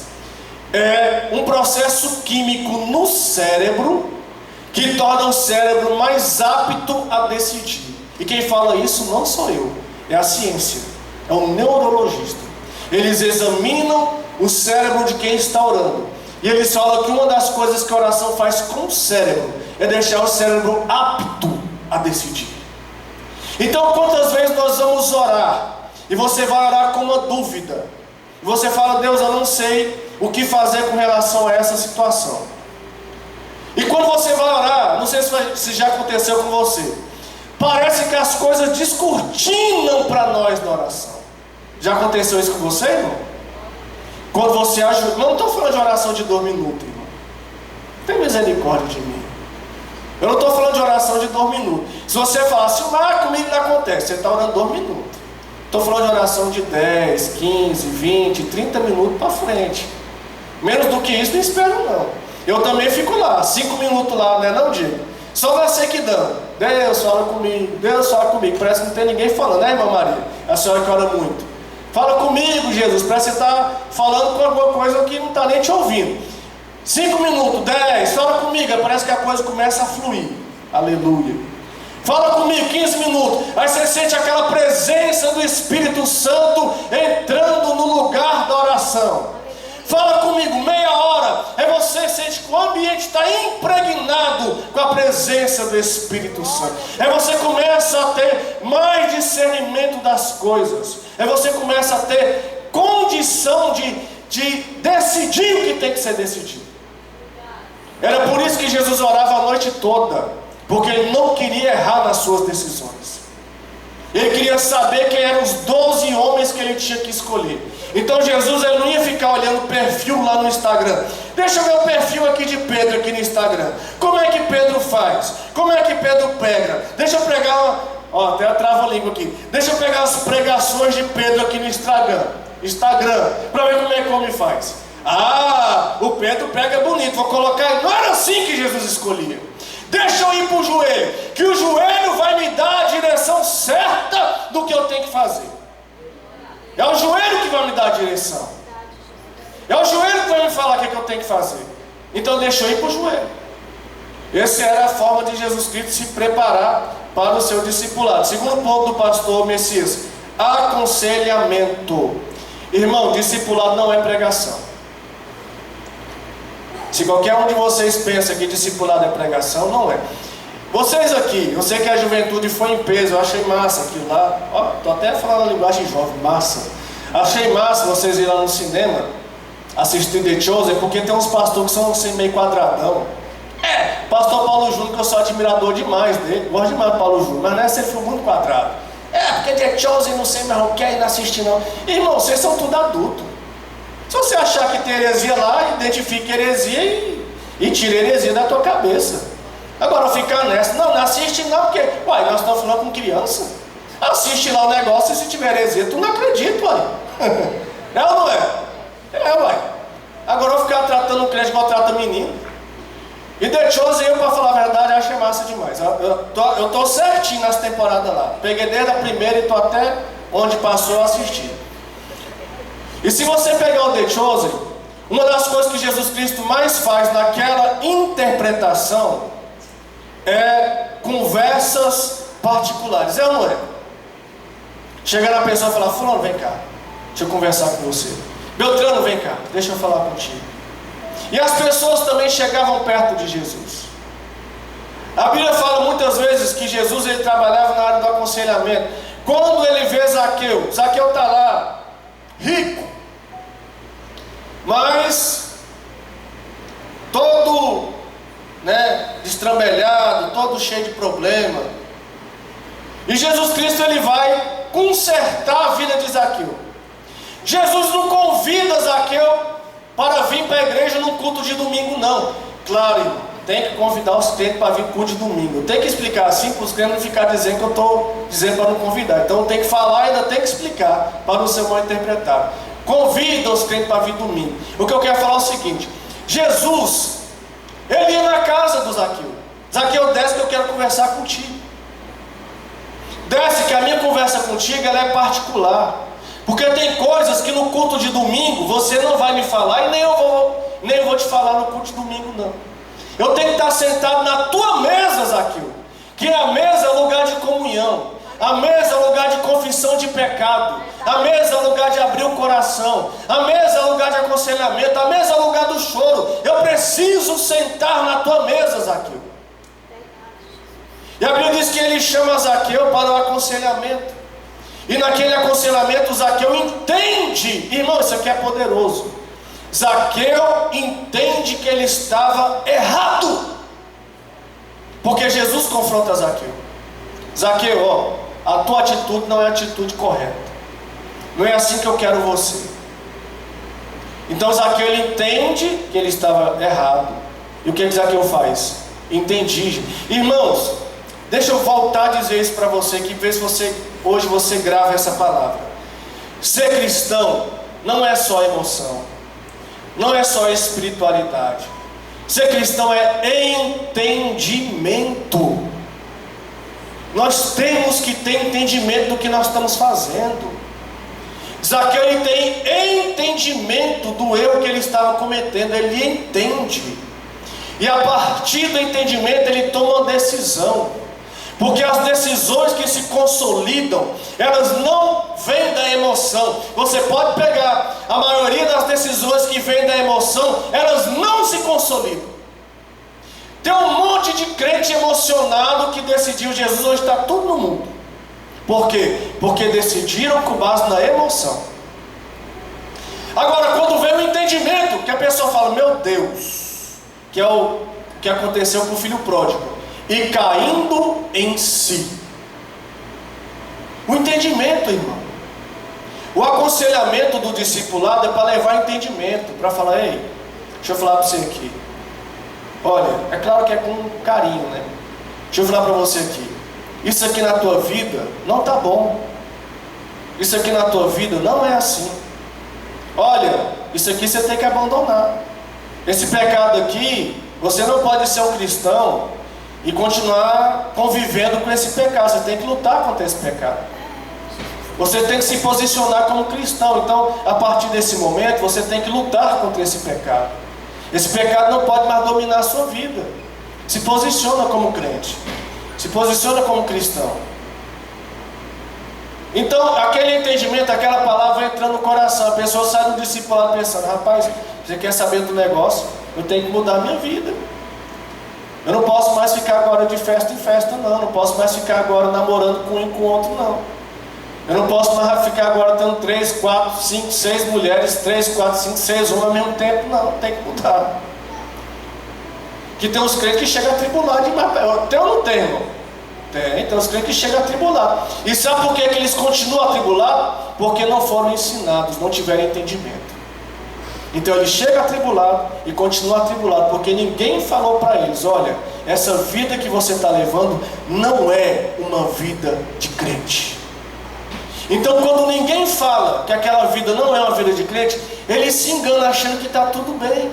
é um processo químico no cérebro que torna o cérebro mais apto a decidir. E quem fala isso não sou eu, é a ciência, é um neurologista. Eles examinam o cérebro de quem está orando, e eles falam que uma das coisas que a oração faz com o cérebro é deixar o cérebro apto a decidir. Então, quantas vezes nós vamos orar e você vai orar com uma dúvida, e você fala: Deus, eu não sei o que fazer com relação a essa situação. E quando você vai orar, não sei se já aconteceu com você, parece que as coisas descortinam para nós na oração. Já aconteceu isso com você, irmão? Quando você ajuda, não estou falando de oração de 2 minutos, irmão. Tem misericórdia de mim. Eu não estou falando de oração de 2 minutos. Se você falar assim: comigo não acontece, você está orando 2 minutos. Estou falando de oração de 10, 15, 20, 30 minutos para frente. Menos do que isso não espero não. Eu também fico lá, 5 minutos lá, né, não, Diego? Só na sequidão. Deus fala comigo, Deus fala comigo. Parece que não tem ninguém falando, né, irmã Maria? A senhora que ora muito. Fala comigo, Jesus. Parece que você está falando com alguma coisa que não está nem te ouvindo. 5 minutos, 10, fala comigo. Parece que a coisa começa a fluir. Aleluia. Fala comigo, 15 minutos. Aí você sente aquela presença do Espírito Santo entrando no lugar da oração. Fala comigo, meia hora. Aí você sente que o ambiente está impregnado com a presença do Espírito Santo. Aí você começa a ter mais discernimento das coisas. Aí você começa a ter condição de decidir o que tem que ser decidido. Era por isso que Jesus orava a noite toda, porque ele não queria errar nas suas decisões. Ele queria saber quem eram os 12 homens que ele tinha que escolher. Então Jesus, ele não ia ficar olhando o perfil lá no Instagram. Deixa eu ver o perfil aqui de Pedro aqui no Instagram. Como é que Pedro faz? Como é que Pedro prega? Deixa eu pregar até a trava-língua aqui. Deixa eu pegar as pregações de Pedro aqui no Instagram, para ver como é que o homem faz. O Pedro prega bonito, vou colocar. Não era assim que Jesus escolhia. Deixa eu ir para o joelho, que o joelho vai me dar a direção certa do que eu tenho que fazer. É o joelho que vai me dar a direção. É o joelho que vai me falar o que eu tenho que fazer. Então deixa eu ir para o joelho. Essa era a forma de Jesus Cristo se preparar para o seu discipulado. Segundo ponto do pastor Messias: aconselhamento. Irmão, discipulado não é pregação. Se qualquer um de vocês pensa que discipulado é pregação, não é. Vocês aqui, eu sei que a juventude foi em peso, eu achei massa aquilo lá. Estou até falando a linguagem jovem, massa. Achei massa vocês irem lá no cinema assistir The Chosen, porque tem uns pastores que são assim, meio quadradão. Pastor Paulo Júnior, que eu sou admirador demais dele, gosto demais do Paulo Júnior, mas nessa ele foi muito quadrado. Porque The Chosen não sei mais o que, aí não assiste não. Irmão, vocês são tudo adultos. Se você achar que tem heresia lá, identifique heresia e tire heresia da tua cabeça. Agora ficar nessa, não assiste não, porque nós estamos falando com criança. Assiste lá o negócio e se tiver heresia, tu não acredita, É ou não é? Agora eu vou ficar tratando o crente igual trata menino. E The Chosen, eu, para falar a verdade, achei massa demais. Eu tô certinho nas temporadas lá. Peguei desde a primeira e tô até onde passou eu assisti. E se você pegar o The Chosen, uma das coisas que Jesus Cristo mais faz naquela interpretação é conversas particulares. É ou não é? Chegar na pessoa e falar: fulano, vem cá, deixa eu conversar com você. Beltrano, vem cá, deixa eu falar contigo. E as pessoas também chegavam perto de Jesus. A Bíblia fala muitas vezes que Jesus, ele trabalhava na área do aconselhamento. Quando ele vê Zaqueu está lá, rico, mas todo destrambelhado, todo cheio de problema. E Jesus Cristo, ele vai consertar a vida de Zaqueu. Jesus não convida Zaqueu para vir para a igreja num culto de domingo, não. Claro, irmão, tem que convidar os crentes para vir culto de domingo. Eu tenho que explicar assim para os crentes não ficarem dizendo que eu estou dizendo para não convidar. Então eu tenho que falar e ainda tenho que explicar para não ser mal interpretado. Convida os crentes para vir domingo. O que eu quero falar é o seguinte: Jesus, ele ia na casa do Zaqueu. Zaqueu, desce que eu quero conversar contigo. Desce que a minha conversa contigo ela é particular. Porque tem coisas que no culto de domingo você não vai me falar e nem eu vou te falar no culto de domingo não. Eu tenho que estar sentado na tua mesa, Zaqueu. Que a mesa é lugar de comunhão. A mesa é lugar de confissão de pecado. A mesa é lugar de abrir o coração. A mesa é lugar de aconselhamento. A mesa é lugar do choro. Eu preciso sentar na tua mesa, Zaqueu. E a Bíblia diz que ele chama Zaqueu para o aconselhamento. E naquele aconselhamento Zaqueu entende. Irmão, isso aqui é poderoso. Zaqueu entende que ele estava errado. Porque Jesus confronta Zaqueu. Zaqueu, ó, a tua atitude não é a atitude correta. Não é assim que eu quero você. Então Zaqueu ele entende que ele estava errado. E o que Zaqueu faz? Entendi. Irmãos, deixa eu voltar a dizer isso para você, que vê se hoje você grava essa palavra. Ser cristão não é só emoção, não é só espiritualidade. Ser cristão é entendimento. Nós temos que ter entendimento do que nós estamos fazendo. Zaqueu ele tem entendimento do erro que ele estava cometendo. Ele entende. E a partir do entendimento ele toma uma decisão. Porque as decisões que se consolidam, elas não vêm da emoção. Você pode pegar a maioria das decisões que vêm da emoção, elas não se consolidam. Tem um monte de crente emocionado que decidiu Jesus, hoje está tudo no mundo. Por quê? Porque decidiram com base na emoção. Agora, quando vem o entendimento, que a pessoa fala, meu Deus, que é o que aconteceu com o filho pródigo, e caindo em si. O entendimento, irmão. O aconselhamento do discipulado é para levar entendimento, para falar, ei, deixa eu falar para você aqui. Olha, é claro que é com carinho, né? Deixa eu falar para você aqui. Isso aqui na tua vida não está bom. Isso aqui na tua vida não é assim. Olha, isso aqui você tem que abandonar. Esse pecado aqui, você não pode ser um cristão e continuar convivendo com esse pecado. Você tem que lutar contra esse pecado. Você tem que se posicionar como cristão. Então, a partir desse momento, você tem que lutar contra esse pecado. Esse pecado não pode mais dominar a sua vida. Se posiciona como crente. Se posiciona como cristão. Então, aquele entendimento, aquela palavra vai entrando no coração. A pessoa sai do discipulado pensando, rapaz, você quer saber do negócio? Eu tenho que mudar a minha vida. Eu não posso mais ficar agora de festa em festa, não. Eu não posso mais ficar agora namorando com um e com outro, não. Eu não posso mais ficar agora tendo 3, 4, 5, 6 mulheres, 3, 4, 5, 6 homens ao mesmo tempo, não. Tem que mudar. Que tem uns crentes que chegam a tribular demais. Tem ou não tem, irmão? Tem uns crentes que chegam a tribular. E sabe por que eles continuam a tribular? Porque não foram ensinados, não tiveram entendimento. Então ele chega atribulado e continua atribulado, porque ninguém falou para eles, olha, essa vida que você está levando não é uma vida de crente. Então quando ninguém fala que aquela vida não é uma vida de crente, ele se engana achando que está tudo bem.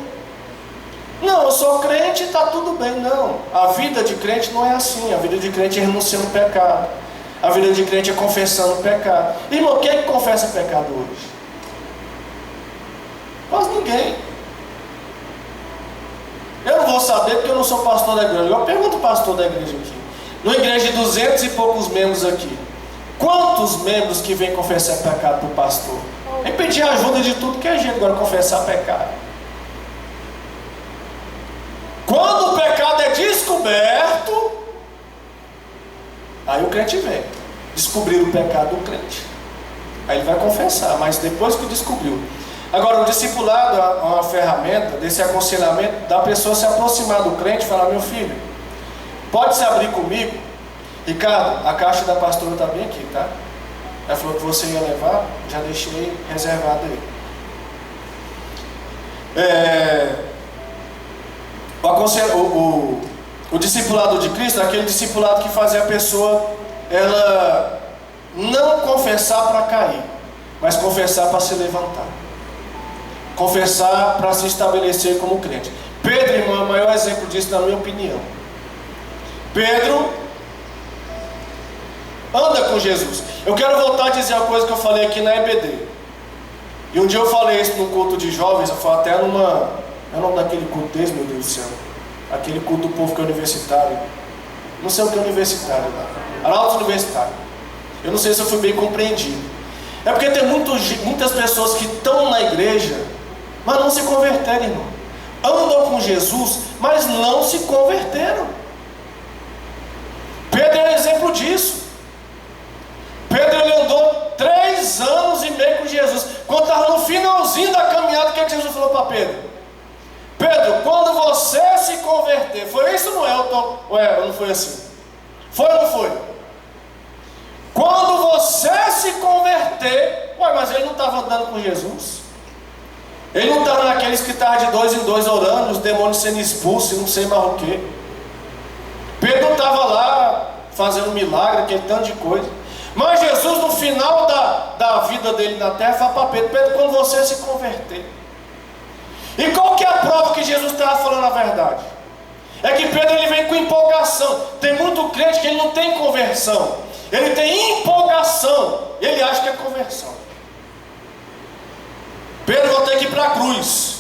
Não, eu sou crente e está tudo bem. Não, a vida de crente não é assim. A vida de crente é renunciando ao pecado. A vida de crente é confessando o pecado. Irmão, quem é que confessa pecado hoje? Quase ninguém. Eu não vou saber porque eu não sou pastor da igreja. Eu pergunto ao pastor da igreja aqui. Numa igreja de 200 e poucos membros aqui, quantos membros que vêm confessar pecado para o pastor? Vem pedir ajuda de tudo que é gente, agora confessar pecado. Quando o pecado é descoberto, aí o crente vem descobrir o pecado do crente. Aí ele vai confessar, mas depois que descobriu. Agora, o discipulado é uma ferramenta desse aconselhamento da pessoa se aproximar do crente e falar, meu filho, pode se abrir comigo? Ricardo, a caixa da pastora está bem aqui, tá? Ela falou que você ia levar, já deixei reservado aí. O discipulado de Cristo é aquele discipulado que fazia a pessoa ela não confessar para cair, mas confessar para se levantar, confessar para se estabelecer como crente. Pedro, irmão, é o maior exemplo disso, na minha opinião. Pedro anda com Jesus. Eu quero voltar a dizer uma coisa que eu falei aqui na EBD. E um dia eu falei isso num culto de jovens, eu falei até numa... É o nome daquele culto desse, meu Deus do céu? Aquele culto do povo que é universitário. Não sei o que é universitário lá. Arauto universitário. Eu não sei se eu fui bem compreendido. É porque tem muitas pessoas que estão na igreja, mas não se converteram, irmão. Andam com Jesus, mas não se converteram. Pedro é um exemplo disso. Pedro ele andou 3 anos e meio com Jesus. Quando estava no finalzinho da caminhada, o que Jesus falou para Pedro? Pedro, quando você se converter, foi isso ou não é? Ou não foi assim? Foi ou não foi? Quando você se converter, mas ele não estava andando com Jesus? Ele não estava naqueles que estavam de 2 em 2 orando, os demônios sendo expulsos e não sei mais o que. Pedro não estava lá fazendo milagre, aquele tanto de coisa. Mas Jesus, no final da vida dele na terra, fala para Pedro: Pedro, quando você se converter. E qual que é a prova que Jesus estava falando a verdade? É que Pedro ele vem com empolgação. Tem muito crente que ele não tem conversão, ele tem empolgação, ele acha que é conversão. Pedro, vou ter que ir para a cruz.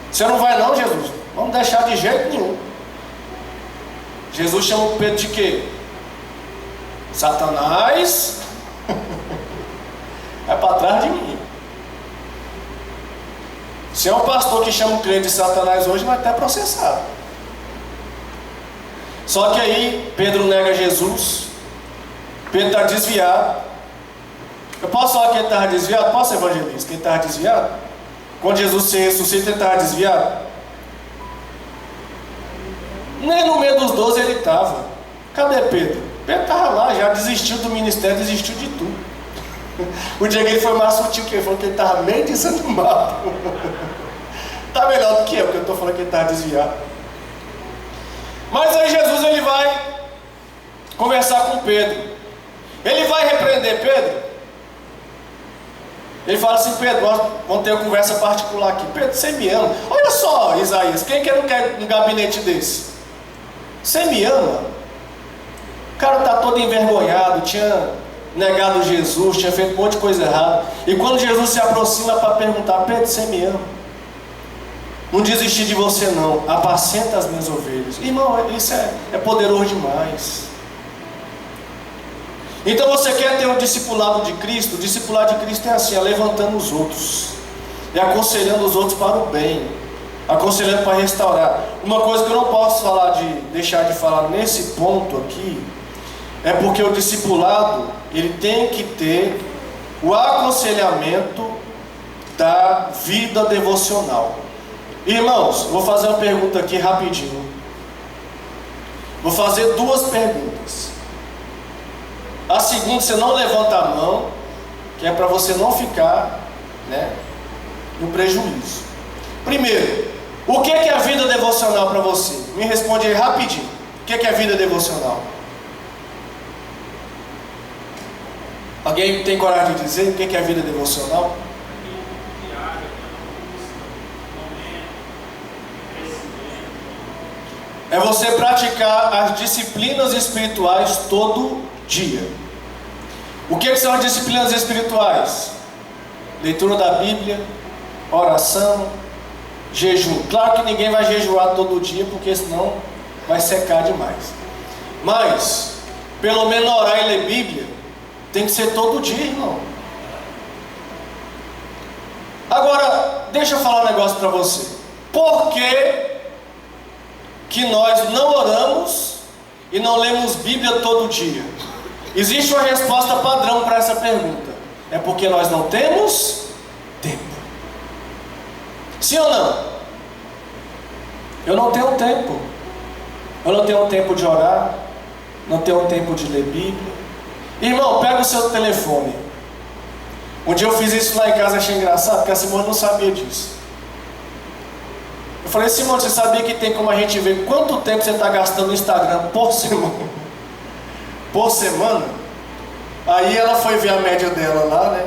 Você não vai não, Jesus? Vamos deixar de jeito nenhum. Jesus chama Pedro de quê? Satanás, é para trás de mim. Se é um pastor que chama o crente de Satanás hoje, vai até processado. Só que aí Pedro nega Jesus. Pedro está desviado. Eu posso falar que ele estava desviado? Posso, evangelista? Que ele estava desviado? Quando Jesus se ressuscita, ele estava desviado? Nem no meio dos 12 ele estava. Cadê Pedro? Pedro estava lá, já desistiu do ministério, desistiu de tudo. O dia que ele foi mais sutil que ele falou que ele estava meio desanimado. Está melhor do que eu, porque eu estou falando que ele estava desviado. Mas aí Jesus ele vai conversar com Pedro. Ele vai repreender Pedro. Ele fala assim: Pedro, nós vamos ter uma conversa particular aqui. Pedro, você me ama? Olha só, Isaías, quem não quer um gabinete desse? Você me ama? O cara está todo envergonhado, tinha negado Jesus, tinha feito um monte de coisa errada. E quando Jesus se aproxima para perguntar: Pedro, você me ama? Não desisti de você não, apacenta as minhas ovelhas. Irmão, isso é poderoso demais. Então você quer ter um discipulado de Cristo? O discipulado de Cristo é assim, é levantando os outros, é aconselhando os outros para o bem, aconselhando para restaurar. Uma coisa que eu não posso deixar de falar nesse ponto aqui, é porque o discipulado, ele tem que ter o aconselhamento da vida devocional. Irmãos, vou fazer uma pergunta aqui rapidinho. Vou fazer 2 perguntas. A segunda, você não levanta a mão, que é para você não ficar, no prejuízo. Primeiro, o que é a vida devocional para você? Me responde aí rapidinho. O que é a vida devocional? Alguém tem coragem de dizer o que é a vida devocional? É você praticar as disciplinas espirituais todo dia. O que são as disciplinas espirituais? Leitura da Bíblia, oração, jejum. Claro que ninguém vai jejuar todo dia, porque senão vai secar demais. Mas, pelo menos orar e ler Bíblia, tem que ser todo dia, irmão. Agora, deixa eu falar um negócio para você. Por que nós não oramos e não lemos Bíblia todo dia? Existe uma resposta padrão para essa pergunta. É porque nós não temos tempo. Sim ou não? Eu não tenho tempo. Eu não tenho tempo de orar, não tenho tempo de ler Bíblia. Irmão, pega o seu telefone. Um dia eu fiz isso lá em casa, achei engraçado, porque a Simone não sabia disso. falei, Simone, você sabia que tem como a gente ver quanto tempo você está gastando no Instagram por semana? Por semana? Aí ela foi ver a média dela lá, né?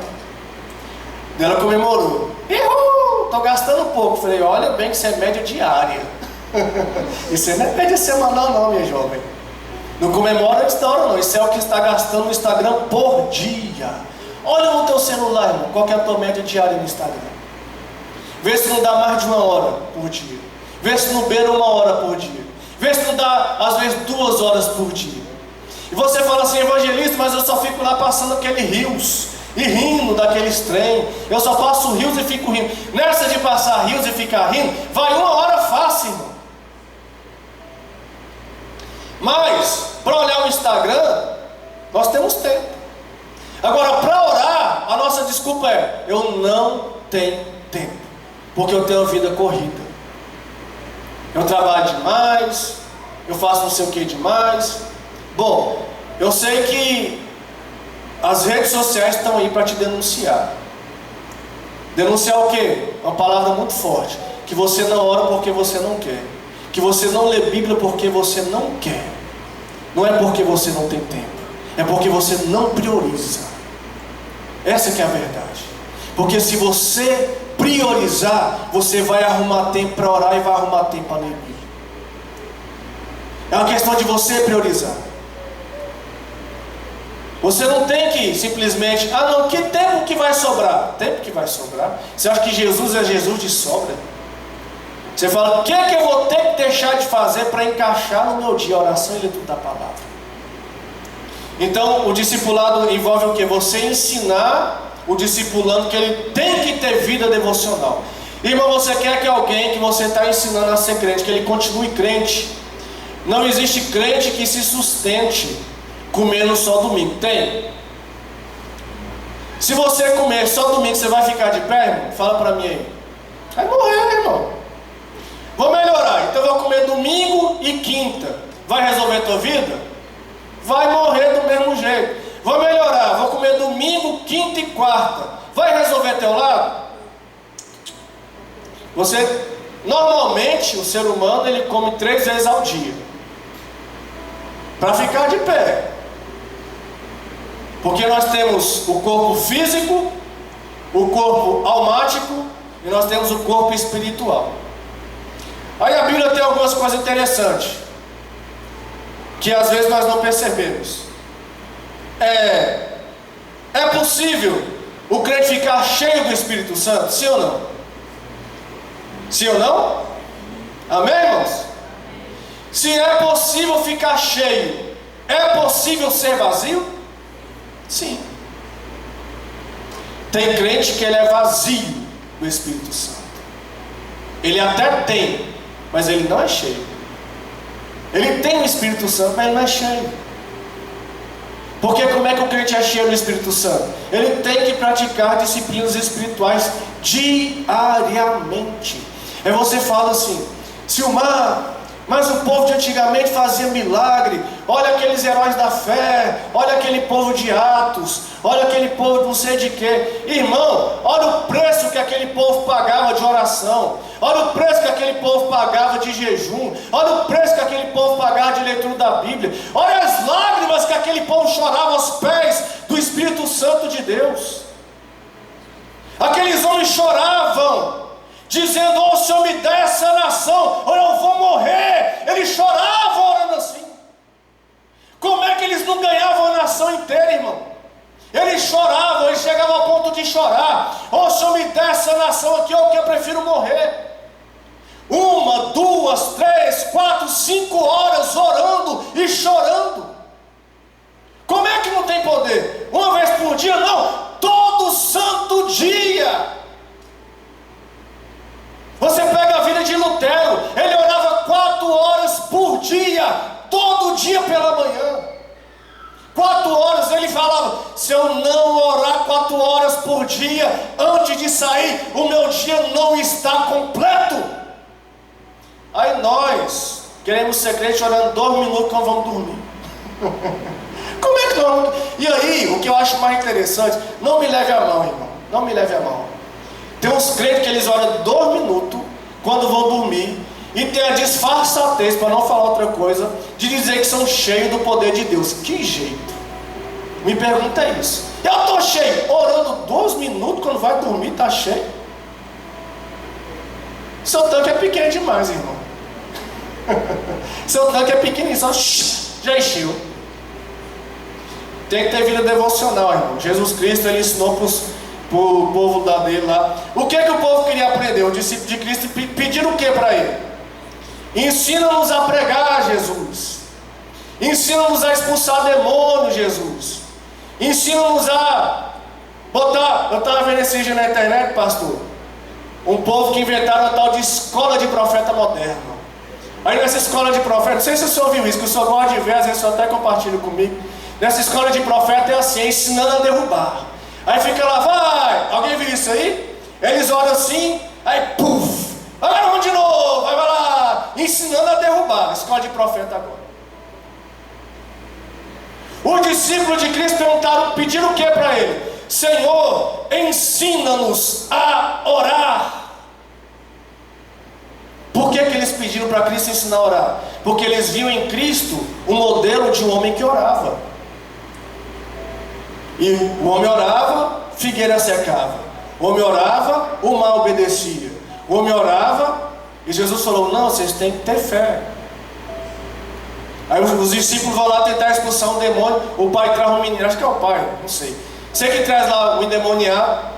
Ela comemorou. Estou gastando pouco. Falei, olha bem que isso é média diária. Isso não é média semanal não, minha jovem. Não comemora antes da hora não. Isso é o que está gastando no Instagram por dia. Olha no teu celular, irmão, qual que é a tua média diária no Instagram. Vê se não dá mais de 1 hora por dia. Vê se não beira 1 hora por dia. Vê se não dá, às vezes, 2 horas por dia. E você fala assim, evangelista, mas eu só fico lá passando aquele rios e rindo daqueles trem. Eu só passo rios e fico rindo. Nessa de passar rios e ficar rindo, vai 1 hora fácil, irmão. Mas, para olhar o Instagram, nós temos tempo. Agora, para orar, a nossa desculpa é, eu não tenho tempo, porque eu tenho vida corrida. Eu trabalho demais, eu faço não sei o que demais. Bom, eu sei que as redes sociais estão aí para te denunciar. Denunciar o quê? Uma palavra muito forte. Que você não ora porque você não quer. Que você não lê Bíblia porque você não quer. Não é porque você não tem tempo. É porque você não prioriza. Essa que é a verdade. Porque se você priorizar, você vai arrumar tempo para orar e vai arrumar tempo para ler Bíblia. É uma questão de você priorizar. Você não tem que simplesmente, não, que tempo que vai sobrar? Tempo que vai sobrar? Você acha que Jesus é Jesus de sobra? Você fala, o que é que eu vou ter que deixar de fazer para encaixar no meu dia a oração e leitura da palavra? Então, o discipulado envolve o que? Você ensinar o discipulando que ele tem que ter vida devocional. Irmão, você quer que alguém que você está ensinando a ser crente, que ele continue crente. Não existe crente que se sustente comendo só domingo. Tem? Se você comer só domingo, você vai ficar de pé, irmão? Fala para mim aí. Vai morrer, irmão. Vou melhorar, então eu vou comer domingo e quinta. Vai resolver a tua vida? Vai morrer do mesmo jeito. Vou melhorar, vou comer domingo, quinta e quarta. Vai resolver teu lado? Normalmente, o ser humano, ele come 3 vezes ao dia. Para ficar de pé. Porque nós temos o corpo físico, o corpo almático e nós temos o corpo espiritual. Aí a Bíblia tem algumas coisas interessantes que às vezes nós não percebemos. É possível o crente ficar cheio do Espírito Santo? Sim ou não? Sim ou não? Amém, irmãos? Se é possível ficar cheio, é possível ser vazio? Sim. Tem crente que ele é vazio do Espírito Santo. Ele até tem, mas ele não é cheio. Ele tem o Espírito Santo, mas ele não é cheio. Porque como é que o crente é cheio do Espírito Santo? Ele tem que praticar disciplinas espirituais diariamente. Aí você fala assim, Silmar, mas o povo de antigamente fazia milagre. Olha aqueles heróis da fé. Olha aquele povo de Atos. Olha aquele povo não sei de quê. Irmão, olha o preço que aquele povo pagava de oração. Olha o preço que aquele povo pagava de jejum. Olha o preço que aquele povo pagava de leitura da Bíblia. Olha as lágrimas que aquele povo chorava aos pés do Espírito Santo de Deus. Aqueles homens choravam dizendo, oh Senhor, me dê essa nação, ou eu vou morrer. Eles choravam orando assim. Como é que eles não ganhavam a nação inteira, irmão? Eles choravam, eles chegavam ao ponto de chorar. Oh Senhor, me dê essa nação aqui, ou que eu prefiro morrer. 1, 2, 3, 4, 5 horas orando e chorando. Como é que não tem poder? Uma vez por dia? Não, todo santo dia. Você pega a vida de Lutero, ele orava 4 horas por dia, todo dia pela manhã. 4 horas, ele falava, se eu não orar 4 horas por dia, antes de sair, o meu dia não está completo. Aí nós queremos ser crente orando 2 minutos quando vamos dormir. Como é que nós... E aí, o que eu acho mais interessante, não me leve a mão, irmão, não me leve a mão. Tem uns crentes que eles oram 2 minutos, quando vão dormir, e tem a disfarçatez, para não falar outra coisa, de dizer que são cheios do poder de Deus. Que jeito? Me pergunta isso. Eu estou cheio, orando 2 minutos, quando vai dormir está cheio. Seu tanque é pequeno demais, irmão. Seu tanque é pequenininho, só já encheu. Tem que ter vida devocional, irmão. Jesus Cristo, ele ensinou para o povo dele lá. O que o povo queria aprender? O discípulo de Cristo pediram o que para ele? Ensina-nos a pregar, Jesus. Ensina-nos a expulsar demônios, Jesus. Ensina-nos a botar... Eu estava vendo esse dia na internet, pastor, um povo que inventaram a tal de escola de profeta moderno. Aí nessa escola de profeta, não sei se o senhor ouviu isso, que o senhor gosta de ver, às vezes o senhor até compartilha comigo. Nessa escola de profeta é assim, ensinando a derrubar. Aí fica lá, vai! Alguém viu isso aí? Eles olham assim, aí puf! Agora vamos de novo, vai lá! Ensinando a derrubar, escola de profeta agora. Os discípulos de Cristo pediram o que para ele? Senhor, ensina-nos a orar. Por que eles pediram para Cristo ensinar a orar? Porque eles viam em Cristo o modelo de um homem que orava. E o homem orava, figueira secava. O homem orava, o mal obedecia. O homem orava, e Jesus falou, não, vocês têm que ter fé. Aí os discípulos vão lá tentar expulsar um demônio. O pai traz um menino, acho que é o pai, não sei. Sei que traz lá o endemoniado.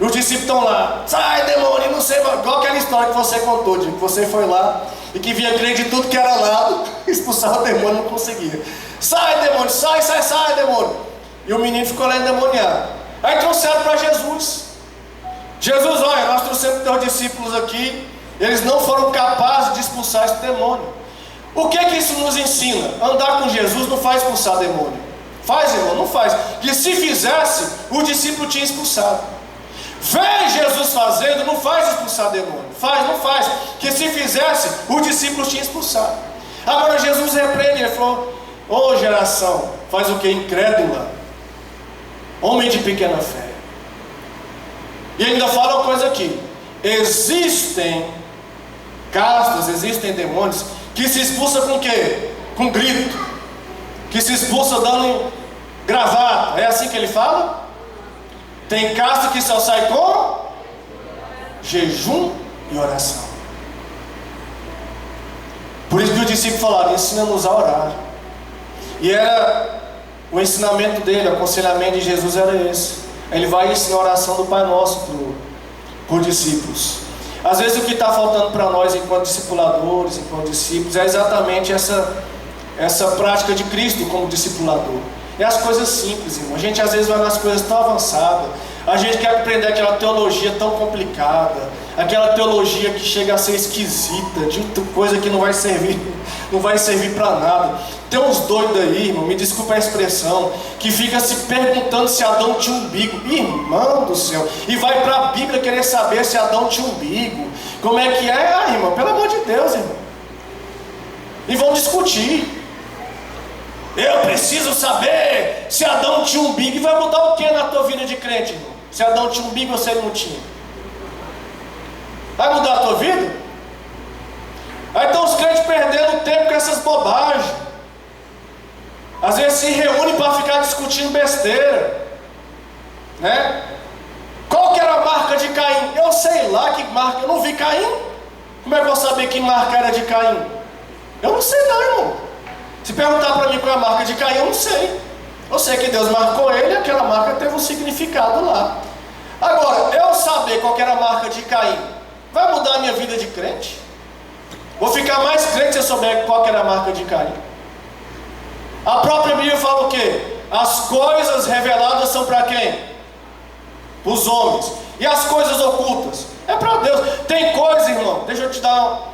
E os discípulos estão lá, sai demônio, não sei, igual aquela história que você contou, de que você foi lá e que via crente de tudo que era lado, expulsar o demônio, não conseguia. Sai demônio, sai demônio. E o menino ficou lá endemoniado. Aí trouxeram para Jesus. Jesus, olha, nós trouxemos teus discípulos aqui, eles não foram capazes de expulsar esse demônio. O que isso nos ensina? Andar com Jesus não faz expulsar demônio. Faz, irmão? Não faz. Porque se fizesse, o discípulo tinha expulsado. Ver Jesus fazendo não faz expulsar demônio. Não faz. Porque se fizesse, o discípulo tinha expulsado. Agora Jesus repreende, ele falou, ô geração, faz o que? Incrédula. Homem de pequena fé. E ainda fala uma coisa aqui. Existem castas, existem demônios que se expulsa com o quê? Com grito. Que se expulsa dando gravata. É assim que ele fala? Tem casta que só sai com jejum e oração. Por isso que os discípulos falaram, ensina-nos a orar. E era o ensinamento dele, o aconselhamento de Jesus era esse. Ele vai ensinar a oração do Pai Nosso para os discípulos. Às vezes o que está faltando para nós enquanto discipuladores, enquanto discípulos, é exatamente essa prática de Cristo como discipulador. É as coisas simples, irmão. A gente às vezes vai nas coisas tão avançadas. A gente quer aprender aquela teologia tão complicada, aquela teologia que chega a ser esquisita, de coisa que não vai servir para nada. Tem uns doidos aí, irmão, me desculpa a expressão, que fica se perguntando se Adão tinha umbigo. Irmão do céu, e vai para a Bíblia querer saber se Adão tinha umbigo. Como é que é? Ah, irmão, pelo amor de Deus, irmão. E vão discutir. Eu preciso saber se Adão tinha umbigo. E vai mudar o que na tua vida de crente, irmão? Se Adão tinha umbigo ou se ele não tinha? Vai mudar a tua vida? Aí estão os crentes perdendo tempo com essas bobagens. Às vezes se reúnem para ficar discutindo besteira, né? Qual que era a marca de Caim? Eu sei lá que marca, eu não vi Caim. Como é que eu vou saber que marca era de Caim? Eu não sei não, irmão. Se perguntar para mim qual é a marca de Caim, eu não sei. Eu sei que Deus marcou ele, aquela marca teve um significado lá. Agora, eu saber qual que era a marca de Caim, vai mudar a minha vida de crente? Vou ficar mais crente se eu souber qual que era a marca de Caim. A própria Bíblia fala o quê? As coisas reveladas são para quem? Para os homens. E as coisas ocultas? É para Deus. Tem coisa, irmão, deixa eu te dar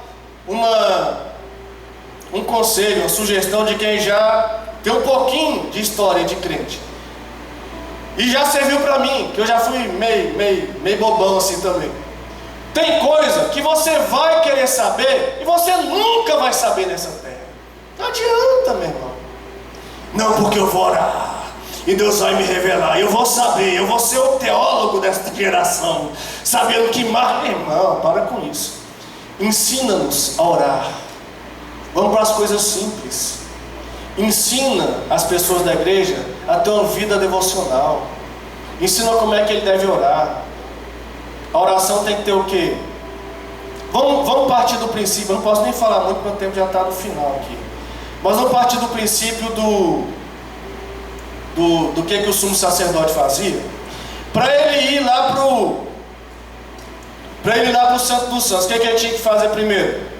um conselho, uma sugestão de quem já tem um pouquinho de história de crente. E já serviu para mim, que eu já fui meio bobão assim também. Tem coisa que você vai querer saber e você nunca vai saber nessa terra. Não adianta, meu irmão. Não, porque eu vou orar e Deus vai me revelar, eu vou saber, eu vou ser o teólogo desta geração, sabendo que marca. Irmão, para com isso. ensina-nos a orar. Vamos para as coisas simples. Ensina as pessoas da igreja a ter uma vida devocional. Ensina como é que ele deve orar. A oração tem que ter o quê? Vamos partir do princípio. Eu não posso nem falar muito, porque o tempo já está no final aqui. Mas vamos partir do princípio do que o sumo sacerdote fazia. Para ele ir lá para o Santo dos Santos, o que ele tinha que fazer primeiro?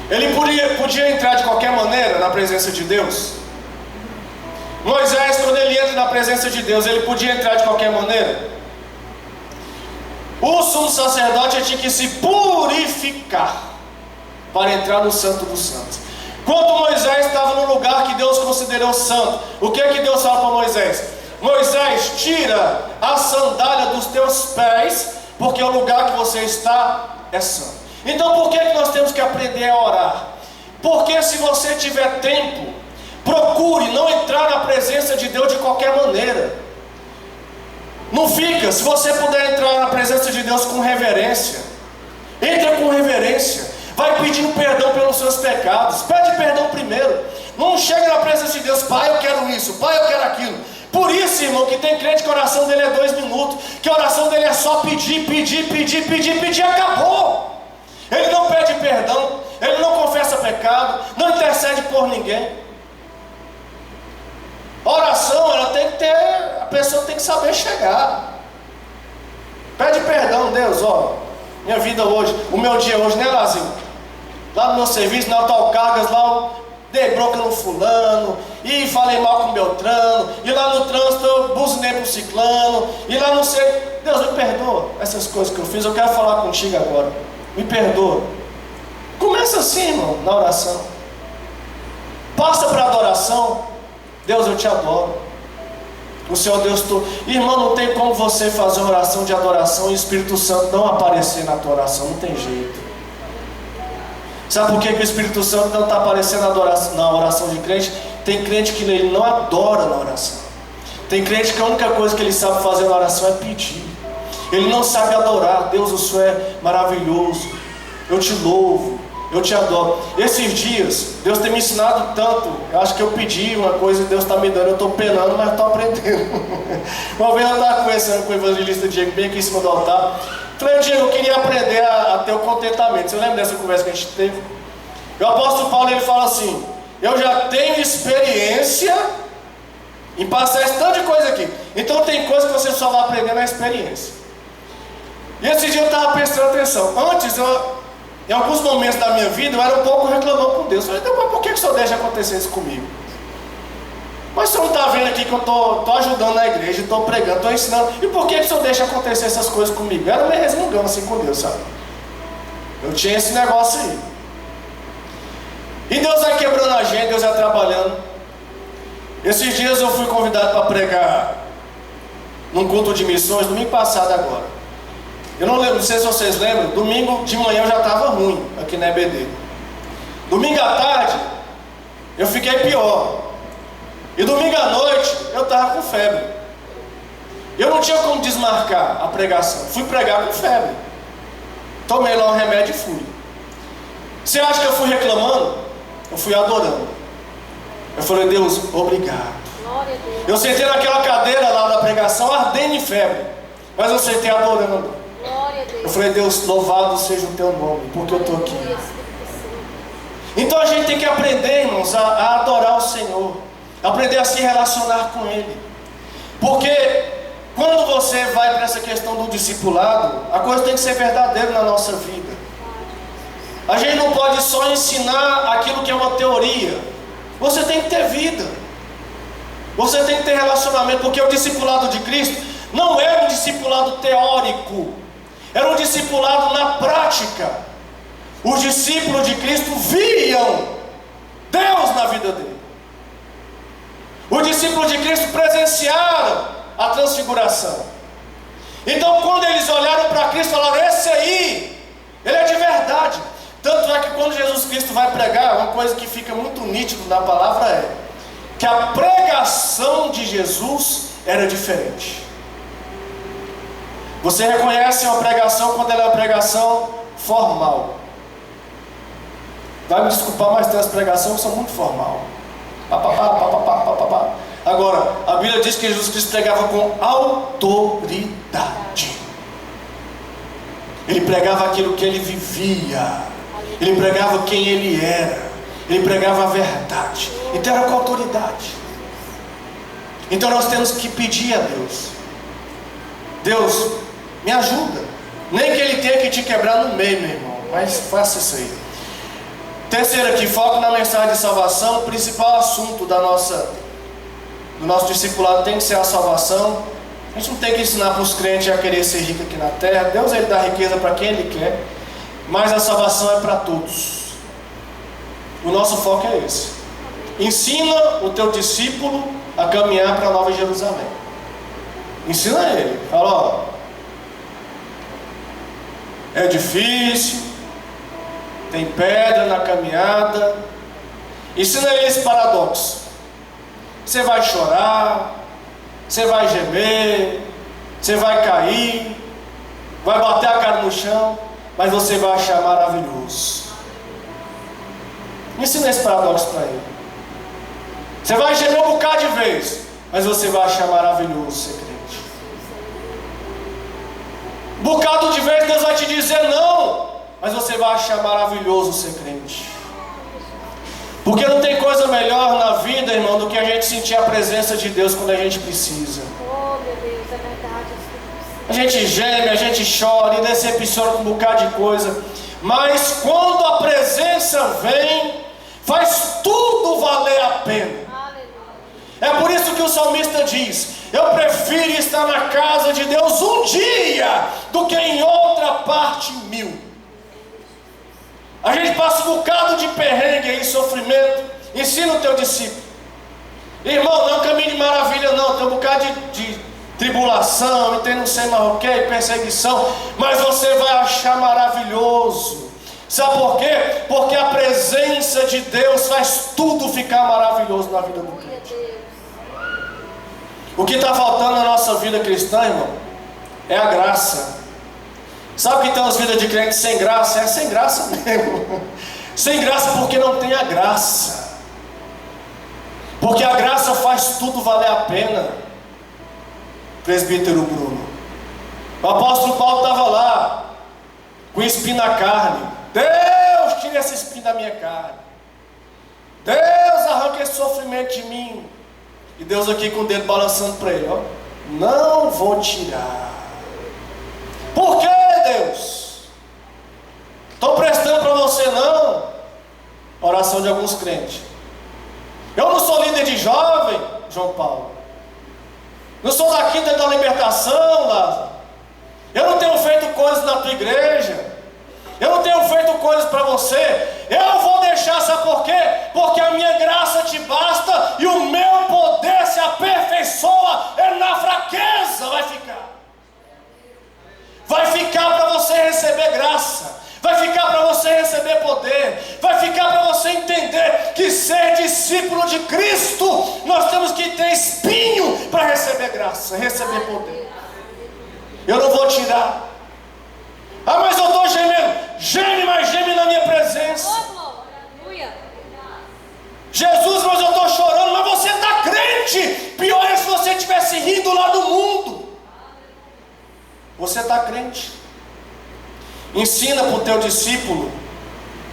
Ele podia entrar de qualquer maneira na presença de Deus. Moisés, quando ele entra na presença de Deus, ele podia entrar de qualquer maneira. O sumo sacerdote tinha que se purificar para entrar no Santo dos Santos. Quando Moisés estava no lugar que Deus considerou santo, o que é que Deus fala para Moisés? Moisés, tira a sandália dos teus pés, porque o lugar que você está é santo. Então por que nós temos que aprender a orar? Porque se você tiver tempo, procure não entrar na presença de Deus de qualquer maneira. Não fica, se você puder entrar na presença de Deus com reverência, entra com reverência. Vai pedindo perdão pelos seus pecados. Pede perdão primeiro. Não chega na presença de Deus, Pai, eu quero isso, Pai, eu quero aquilo. Por isso, irmão, que tem crente que a oração dele é 2 minutos, que a oração dele é só pedir, acabou. Ele não pede perdão, ele não confessa pecado, não intercede por ninguém. A oração, ela tem que ter, a pessoa tem que saber chegar. Pede perdão, Deus, ó, minha vida hoje, o meu dia hoje, né, Lazinho? Lá no meu serviço, na Autocargas, lá eu dei bronca no fulano, e falei mal com o Beltrano, e lá no trânsito eu buzinei pro ciclano, e lá não sei. Deus, me perdoa essas coisas que eu fiz, eu quero falar contigo agora. Me perdoa. Começa assim, irmão, na oração. Passa para a adoração. Deus, eu te adoro. O Senhor Deus, irmão, não tem como você fazer uma oração de adoração e o Espírito Santo não aparecer na tua oração, não tem jeito. Sabe por que o Espírito Santo não está aparecendo na oração de crente? Tem crente que ele não adora na oração. Tem crente que a única coisa que ele sabe fazer na oração é pedir. Ele não sabe adorar. Deus, o Senhor é maravilhoso. Eu te louvo, eu te adoro. Esses dias, Deus tem me ensinado tanto. Eu acho que eu pedi uma coisa e Deus está me dando. Eu estou penando, mas estou aprendendo. Uma vez eu estava conversando com o evangelista Diego, bem aqui em cima do altar. Falei, Diego, eu queria aprender a ter o contentamento. Você lembra dessa conversa que a gente teve? E o apóstolo Paulo, ele fala assim: eu já tenho experiência em passar esse tanto de coisa aqui. Então tem coisa que você só vai aprender na experiência. E esse dia eu estava prestando atenção. Antes, em alguns momentos da minha vida, eu era um pouco reclamão com Deus. Eu falei, mas por que o Senhor deixa acontecer isso comigo? Mas o Senhor não está vendo aqui que eu estou ajudando na igreja, estou pregando, estou ensinando. E por que o Senhor deixa acontecer essas coisas comigo? Eu era meio resmungando assim com Deus, sabe? Eu tinha esse negócio aí. E Deus vai quebrando a gente, Deus vai trabalhando. Esses dias eu fui convidado para pregar num culto de missões, domingo passado agora. Eu não lembro, não sei se vocês lembram, domingo de manhã eu já estava ruim aqui na EBD. Domingo à tarde eu fiquei pior. E domingo à noite eu estava com febre. Eu não tinha como desmarcar a pregação. Fui pregar com febre. Tomei lá um remédio e fui. Você acha que eu fui reclamando? Eu fui adorando. Eu falei, Deus, obrigado. Eu sentei naquela cadeira lá da pregação, ardendo em febre. Mas eu sentei adorando. Eu falei, Deus, louvado seja o teu nome, porque eu estou aqui. Então a gente tem que aprender, irmãos, a adorar o Senhor. Aprender a se relacionar com Ele. Porque quando você vai para essa questão do discipulado, a coisa tem que ser verdadeira na nossa vida. A gente não pode só ensinar aquilo que é uma teoria. Você tem que ter vida. Você tem que ter relacionamento. Porque o discipulado de Cristo não era um discipulado teórico. Era um discipulado na prática. Os discípulos de Cristo viam Deus na vida dele. Os discípulos de Cristo presenciaram a transfiguração. Então quando eles olharam para Cristo, falaram, esse aí, ele é de verdade. Tanto é que quando Jesus Cristo vai pregar, uma coisa que fica muito nítido na palavra é que a pregação de Jesus era diferente. Você reconhece uma pregação quando ela é uma pregação formal. Vai me desculpar, mas tem as pregações que são muito formal. Agora, a Bíblia diz que Jesus Cristo pregava com autoridade. Ele pregava aquilo que ele vivia. Ele pregava quem ele era. Ele pregava a verdade. Então era com autoridade. Então nós temos que pedir a Deus: Deus, me ajuda. Nem que ele tenha que te quebrar no meio, meu irmão, mas faça isso aí. Terceiro aqui, foco na mensagem de salvação. O principal assunto do nosso discipulado tem que ser a salvação. A gente não tem que ensinar para os crentes a querer ser rico aqui na terra. Deus, ele dá riqueza para quem ele quer, mas a salvação é para todos. O nosso foco é esse. Ensina o teu discípulo a caminhar para a Nova Jerusalém. Ensina ele. Fala, ó, é difícil, tem pedra na caminhada. Ensina ele esse paradoxo. Você vai chorar, você vai gemer, você vai cair, vai bater a cara no chão, mas você vai achar maravilhoso. Ensina esse paradoxo para ele. Você vai gemer um bocado de vez, mas você vai achar maravilhoso ser crente. Um bocado de vez Deus vai te dizer não, mas você vai achar maravilhoso ser crente. Porque não tem coisa melhor na vida, irmão, do que a gente sentir a presença de Deus quando a gente precisa. Oh, meu Deus, é verdade. A gente geme, a gente chora e decepciona com um bocado de coisa. Mas quando a presença vem, faz tudo valer a pena. É por isso que o salmista diz: eu prefiro estar na casa de Deus um dia do que em outra parte 1000. A gente passa um bocado de perrengue e sofrimento. Ensina o teu discípulo. Irmão, não é um caminho de maravilha não. Tem um bocado de tribulação, e tem não sei mais o que, perseguição, mas você vai achar maravilhoso. Sabe por quê? Porque a presença de Deus faz tudo ficar maravilhoso na vida do crente. O que está faltando na nossa vida cristã, irmão, é a graça. Sabe que tem umas vidas de crentes sem graça? É sem graça mesmo. Sem graça porque não tem a graça. Porque a graça faz tudo valer a pena. Presbítero Bruno, o apóstolo Paulo estava lá com espinho na carne. Deus, tira esse espinho da minha carne. Deus, arranca esse sofrimento de mim. E Deus aqui com o dedo balançando para ele, ó: não vou tirar. Por que, Deus? Estou prestando para você não? Oração de alguns crentes. Eu não sou líder de jovem, João Paulo. Não sou da Quinta da Libertação, Lázaro. Eu não tenho feito coisas na tua igreja. Eu não tenho feito coisas para você. Eu vou deixar, sabe por quê? Porque a minha graça te basta e o meu poder se aperfeiçoa na fraqueza. Vai ficar para você receber graça. Vai ficar para você receber poder. Vai ficar para você entender que ser discípulo de Cristo, nós temos que ter espinho para receber graça, receber poder. Eu não vou tirar. Ah, mas eu estou gemendo. Geme, mas geme na minha presença. Jesus, mas eu estou chorando. Mas você está crente. Pior é se você estivesse rindo lá do mundo. Você está crente. Ensina para o teu discípulo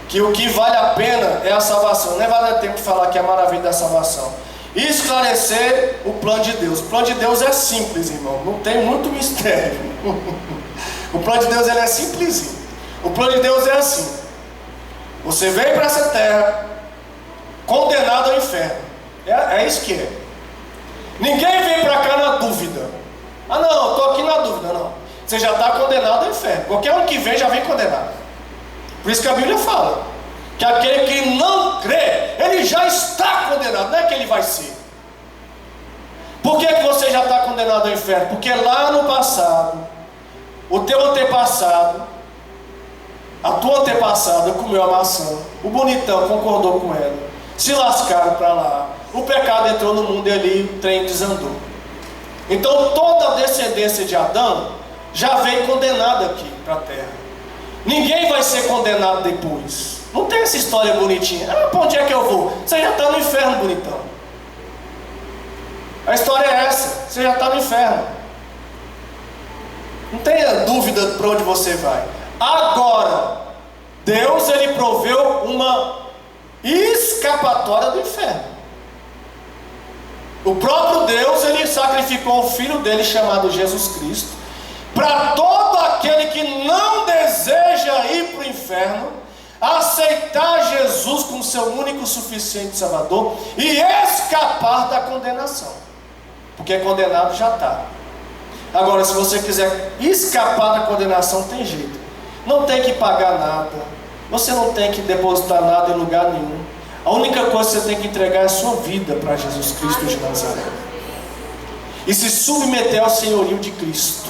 que o que vale a pena é a salvação. Nem vai dar tempo de falar que é a maravilha da salvação. E esclarecer o plano de Deus. O plano de Deus é simples, irmão. Não tem muito mistério. O plano de Deus, ele é simplesinho. O plano de Deus é assim: você veio para essa terra condenado ao inferno. É isso que é. Ninguém vem para cá na dúvida. Ah não, eu estou aqui na dúvida. Não, você já está condenado ao inferno. Qualquer um que vem já vem condenado. Por isso que a Bíblia fala que aquele que não crê, ele já está condenado. Não é que ele vai ser. Por que você já está condenado ao inferno? Porque lá no passado, o teu antepassado, a tua antepassada comeu a maçã, o bonitão concordou com ela, se lascaram para lá, o pecado entrou no mundo e ali o trem desandou. Então toda a descendência de Adão já veio condenada aqui para a terra. Ninguém vai ser condenado depois. Não tem essa história bonitinha. Para onde é que eu vou? Você já está no inferno, bonitão. A história é essa. Você já está no inferno. Não tenha dúvida para onde você vai. Agora, Deus, Ele proveu uma escapatória do inferno. O próprio Deus, Ele sacrificou o Filho dele, chamado Jesus Cristo, para todo aquele que não deseja ir para o inferno, aceitar Jesus como seu único e suficiente Salvador e escapar da condenação. Porque condenado já está. Agora, se você quiser escapar da condenação, tem jeito. Não tem que pagar nada. Você não tem que depositar nada em lugar nenhum. A única coisa que você tem que entregar é a sua vida para Jesus Cristo de Nazaré. E se submeter ao senhorio de Cristo.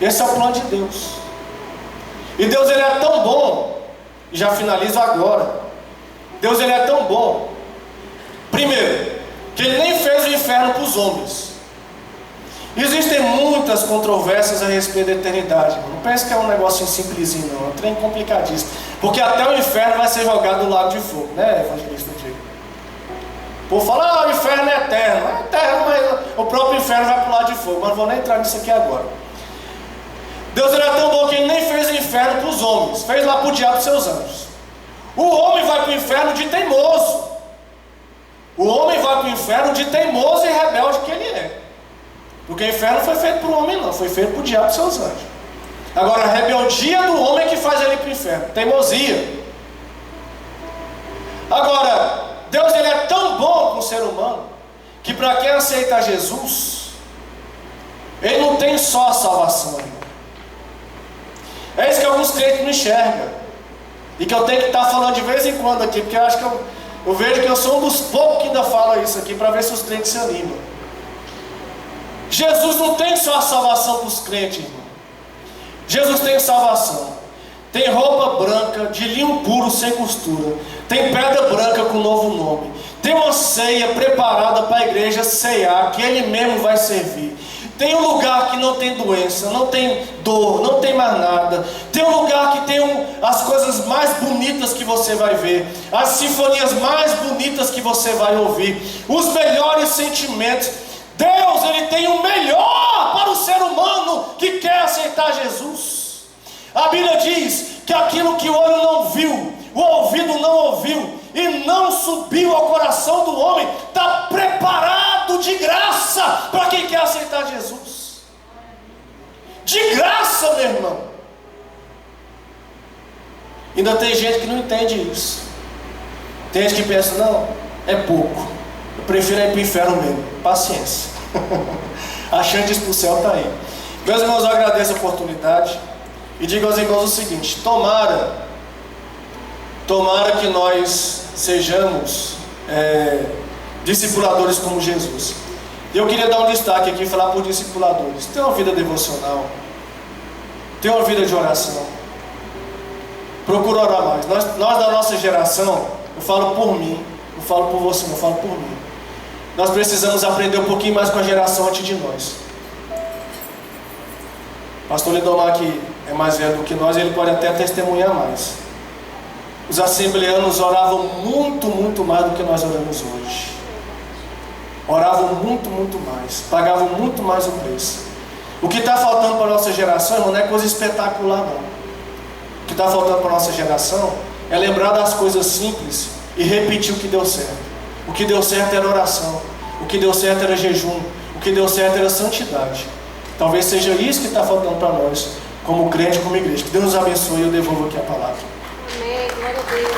Esse é o plano de Deus. E Deus, Ele é tão bom. E já finalizo agora. Deus, Ele é tão bom. Primeiro, que Ele nem fez o inferno para os homens. Existem muitas controvérsias a respeito da eternidade. Não pense que é um negócio simplesinho, não. É um trem complicadíssimo. Porque até o inferno vai ser jogado no lago de fogo, né, evangelista Diego? O povo fala, o inferno é eterno. É eterno, mas o próprio inferno vai para o lado de fogo. Mas não vou nem entrar nisso aqui agora. Deus, Ele é tão bom que Ele nem fez o inferno para os homens. Fez lá para o diabo e seus anjos. O homem vai para o inferno de teimoso. O homem vai para o inferno de teimoso e rebelde que ele é. Porque o inferno foi feito para o homem não, foi feito para o diabo e seus anjos. Agora, a rebeldia do homem é que faz ele para o inferno, teimosia. Agora, Deus, Ele é tão bom com o ser humano, que para quem aceita Jesus, Ele não tem só a salvação, irmão. É isso que alguns crentes não enxergam, e que eu tenho que estar falando de vez em quando aqui, porque eu acho que eu vejo que eu sou um dos poucos que ainda fala isso aqui, para ver se os crentes se animam. Jesus não tem só a salvação para os crentes, irmão. Jesus tem salvação. Tem roupa branca, de linho puro, sem costura. Tem pedra branca com novo nome. Tem uma ceia preparada para a igreja ceiar, que Ele mesmo vai servir. Tem um lugar que não tem doença, não tem dor, não tem mais nada. Tem um lugar que tem as coisas mais bonitas que você vai ver, as sinfonias mais bonitas que você vai ouvir, os melhores sentimentos. Deus, Ele tem o melhor para o ser humano que quer aceitar Jesus. A Bíblia diz que aquilo que o olho não viu, o ouvido não ouviu e não subiu ao coração do homem, está preparado de graça para quem quer aceitar Jesus. De graça, meu irmão. Ainda tem gente que não entende isso. Tem gente que pensa, não, é pouco, eu prefiro ir para o inferno mesmo. Paciência. A chance para o céu está aí. Meus irmãos, eu agradeço a oportunidade e digo aos irmãos o seguinte: tomara que nós sejamos discipuladores como Jesus. E eu queria dar um destaque aqui e falar por discipuladores. Tem uma vida devocional, tem uma vida de oração. Procura orar mais. Nós da nossa geração, eu falo por mim, não falo por você, não falo por mim. Nós precisamos aprender um pouquinho mais com a geração antes de nós. Pastor Lidomar, que é mais velho do que nós, ele pode até testemunhar mais. Os assembleanos oravam muito, muito mais do que nós oramos hoje. Oravam muito, muito mais. Pagavam muito mais o preço. O que está faltando para a nossa geração, irmão, não é coisa espetacular, não. O que está faltando para a nossa geração é lembrar das coisas simples e repetir o que deu certo. O que deu certo era oração. O que deu certo era jejum. O que deu certo era santidade. Talvez seja isso que está faltando para nós, como crente, como igreja. Que Deus nos abençoe e eu devolvo aqui a palavra. Amém. Glória a Deus.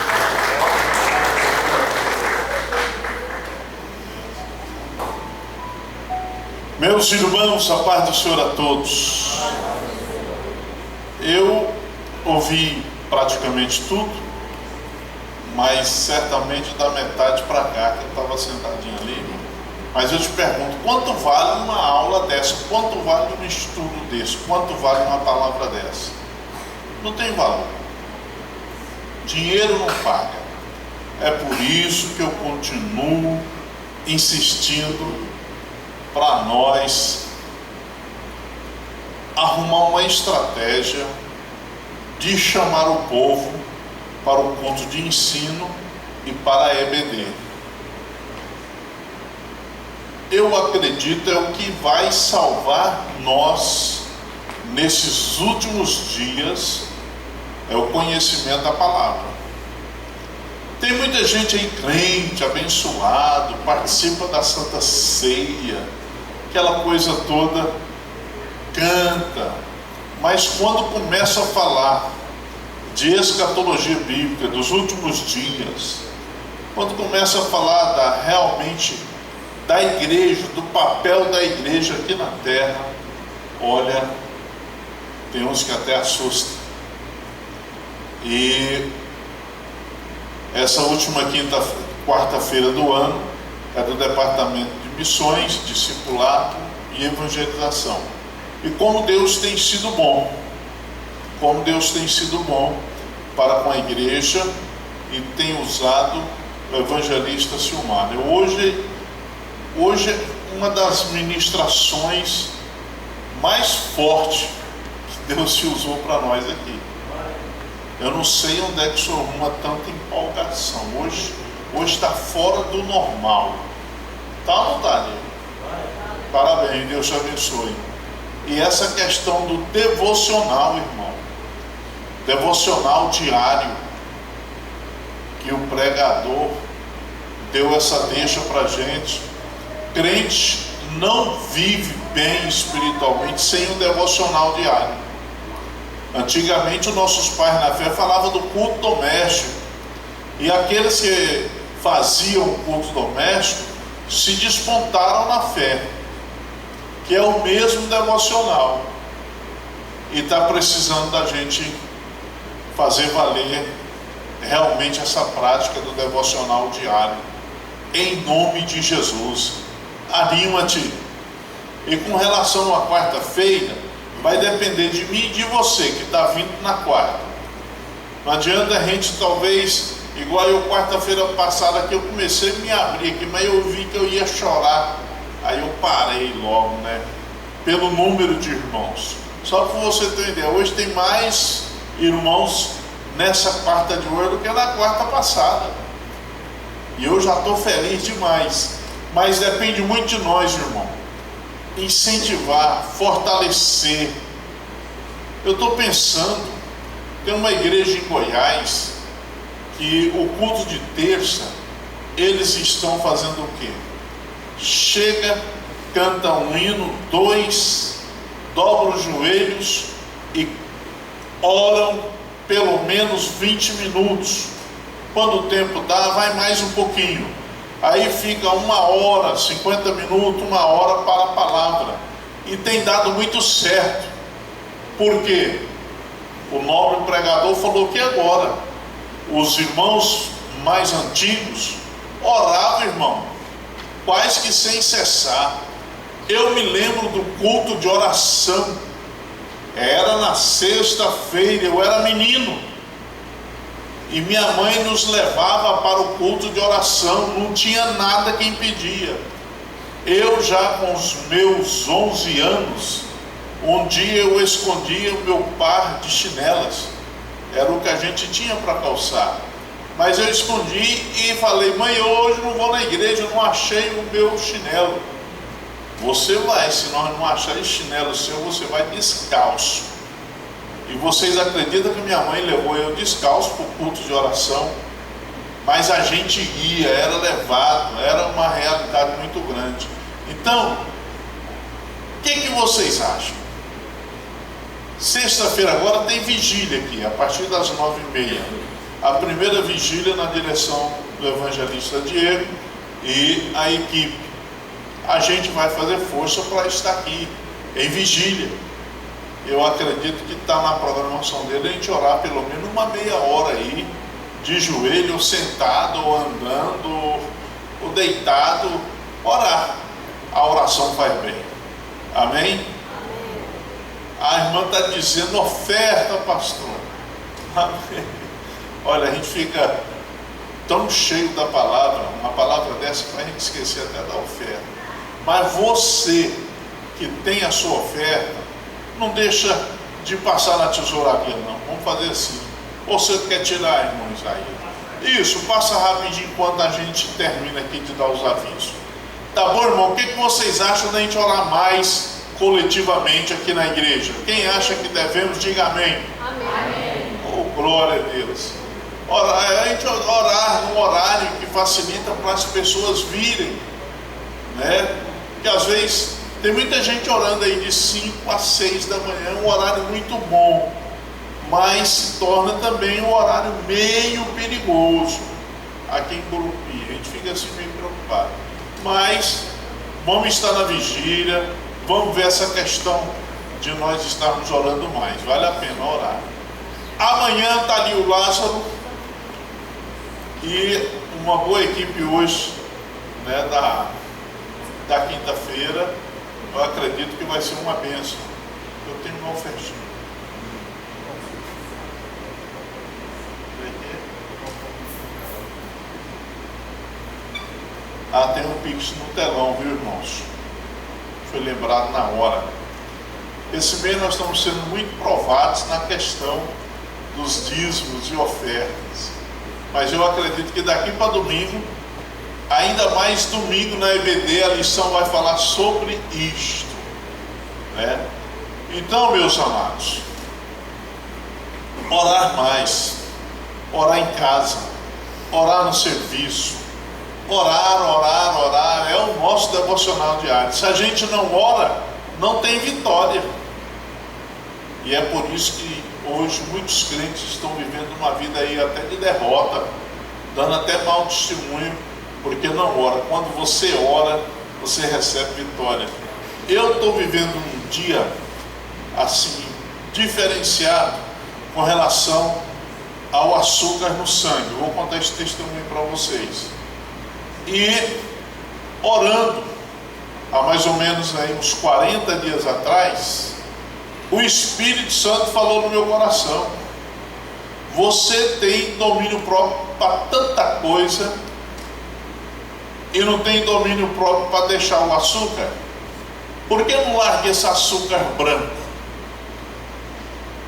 Meus irmãos, a paz do Senhor a todos. Eu ouvi praticamente tudo, mas certamente da metade para cá, que eu estava sentadinho ali. Mas eu te pergunto, quanto vale uma aula dessa? Quanto vale um estudo desse? Quanto vale uma palavra dessa? Não tem valor. Dinheiro não paga. É por isso que eu continuo insistindo para nós arrumar uma estratégia de chamar o povo para o culto de ensino e para a EBD. Eu acredito é o que vai salvar nós nesses últimos dias, é o conhecimento da palavra. Tem muita gente aí crente, abençoado, participa da Santa Ceia, aquela coisa toda, canta, mas quando começa a falar de escatologia bíblica, dos últimos dias, quando começa a falar realmente da igreja, do papel da igreja aqui na terra, olha, tem uns que até assustam. E essa última quarta-feira do ano é do Departamento de Missões, Discipulado e Evangelização. E como Deus tem sido bom, para com a igreja, e tem usado o evangelista Silmar. Hoje uma das ministrações mais fortes que Deus se usou para nós aqui. Eu não sei onde é que o senhor arruma tanta empolgação. Hoje está fora do normal. Tá ou não tá, gente? Parabéns, Deus te abençoe. E essa questão do devocional, irmão, devocional diário, que o pregador deu essa deixa para a gente. Crente não vive bem espiritualmente sem o devocional diário. Antigamente os nossos pais na fé falavam do culto doméstico, e aqueles que faziam o culto doméstico se despontaram na fé, que é o mesmo devocional, e está precisando da gente fazer valer realmente essa prática do devocional diário, em nome de Jesus. Anima-te. E com relação à quarta-feira, vai depender de mim e de você que está vindo na quarta. Não adianta a gente, talvez, igual eu quarta-feira passada, que eu comecei a me abrir aqui, mas eu vi que eu ia chorar, aí eu parei logo, né? Pelo número de irmãos. Só para você ter uma ideia, hoje tem mais irmãos nessa quarta de hoje do que na quarta passada, e eu já estou feliz demais. Mas depende muito de nós, irmão, incentivar, fortalecer. Eu estou pensando, tem uma igreja em Goiás que o culto de terça eles estão fazendo o quê? Chega, canta um hino, dois, dobram os joelhos e oram pelo menos 20 minutos. Quando o tempo dá, vai mais um pouquinho. Aí fica 1 hora, 50 minutos, 1 hora para a palavra. E tem dado muito certo. Por quê? O nobre pregador falou que agora os irmãos mais antigos oravam, irmão, quase que sem cessar. Eu me lembro do culto de oração. Era na sexta-feira, eu era menino. E minha mãe nos levava para o culto de oração, não tinha nada que impedia. Eu já com os meus 11 anos, um dia eu escondia o meu par de chinelas, era o que a gente tinha para calçar. Mas eu escondi e falei: mãe, hoje não vou na igreja, eu não achei o meu chinelo. Você vai, se nós não acharmos chinelo seu, você vai descalço. E vocês acreditam que minha mãe levou eu descalço para o culto de oração? Mas a gente ia, era levado, era uma realidade muito grande. Então, o que vocês acham? Sexta-feira agora tem vigília aqui, a partir das 9h30. A primeira vigília na direção do evangelista Diego e a equipe. A gente vai fazer força para estar aqui, em vigília. Eu acredito que está na programação dele a gente orar pelo menos uma meia hora aí, de joelho, ou sentado, ou andando, ou deitado, orar. A oração faz bem. Amém? A irmã está dizendo oferta, pastor. Amém. Olha, a gente fica tão cheio da palavra, uma palavra dessa para a gente esquecer até da oferta. Mas você que tem a sua oferta, não deixa de passar na tesouraria, não. Vamos fazer assim. Ou você quer tirar, irmão Isaías? Isso, passa rapidinho enquanto a gente termina aqui de dar os avisos. Tá bom, irmão? O que vocês acham da gente orar mais coletivamente aqui na igreja? Quem acha que devemos, diga amém. Amém. Oh, glória a Deus. A gente orar num horário que facilita para as pessoas virem, né? Porque às vezes tem muita gente orando aí de 5 a 6 da manhã, um horário muito bom, mas se torna também um horário meio perigoso aqui em Gurupi. A gente fica assim meio preocupado. Mas vamos estar na vigília, vamos ver essa questão de nós estarmos orando mais. Vale a pena orar. Amanhã está ali o Lázaro e uma boa equipe hoje, né, da quinta-feira. Eu acredito que vai ser uma bênção. Eu tenho uma ofertinha. Tem um Pix no telão, viu, irmãos? Foi lembrado na hora. Esse mês nós estamos sendo muito provados na questão dos dízimos e ofertas. Mas eu acredito que daqui para domingo, ainda mais domingo na EBD, a lição vai falar sobre isto, né? Então, meus amados, orar mais, orar em casa, orar no serviço, orar, é o nosso devocional diário. Se a gente não ora, não tem vitória. E é por isso que hoje muitos crentes estão vivendo uma vida aí até de derrota, dando até mau testemunho, porque não ora. Quando você ora, você recebe vitória. Eu estou vivendo um dia assim, diferenciado com relação ao açúcar no sangue. Vou contar esse testemunho para vocês. E orando, há mais ou menos aí uns 40 dias atrás, o Espírito Santo falou no meu coração: você tem domínio próprio para tanta coisa e não tem domínio próprio para deixar o açúcar. Por que não larga esse açúcar branco?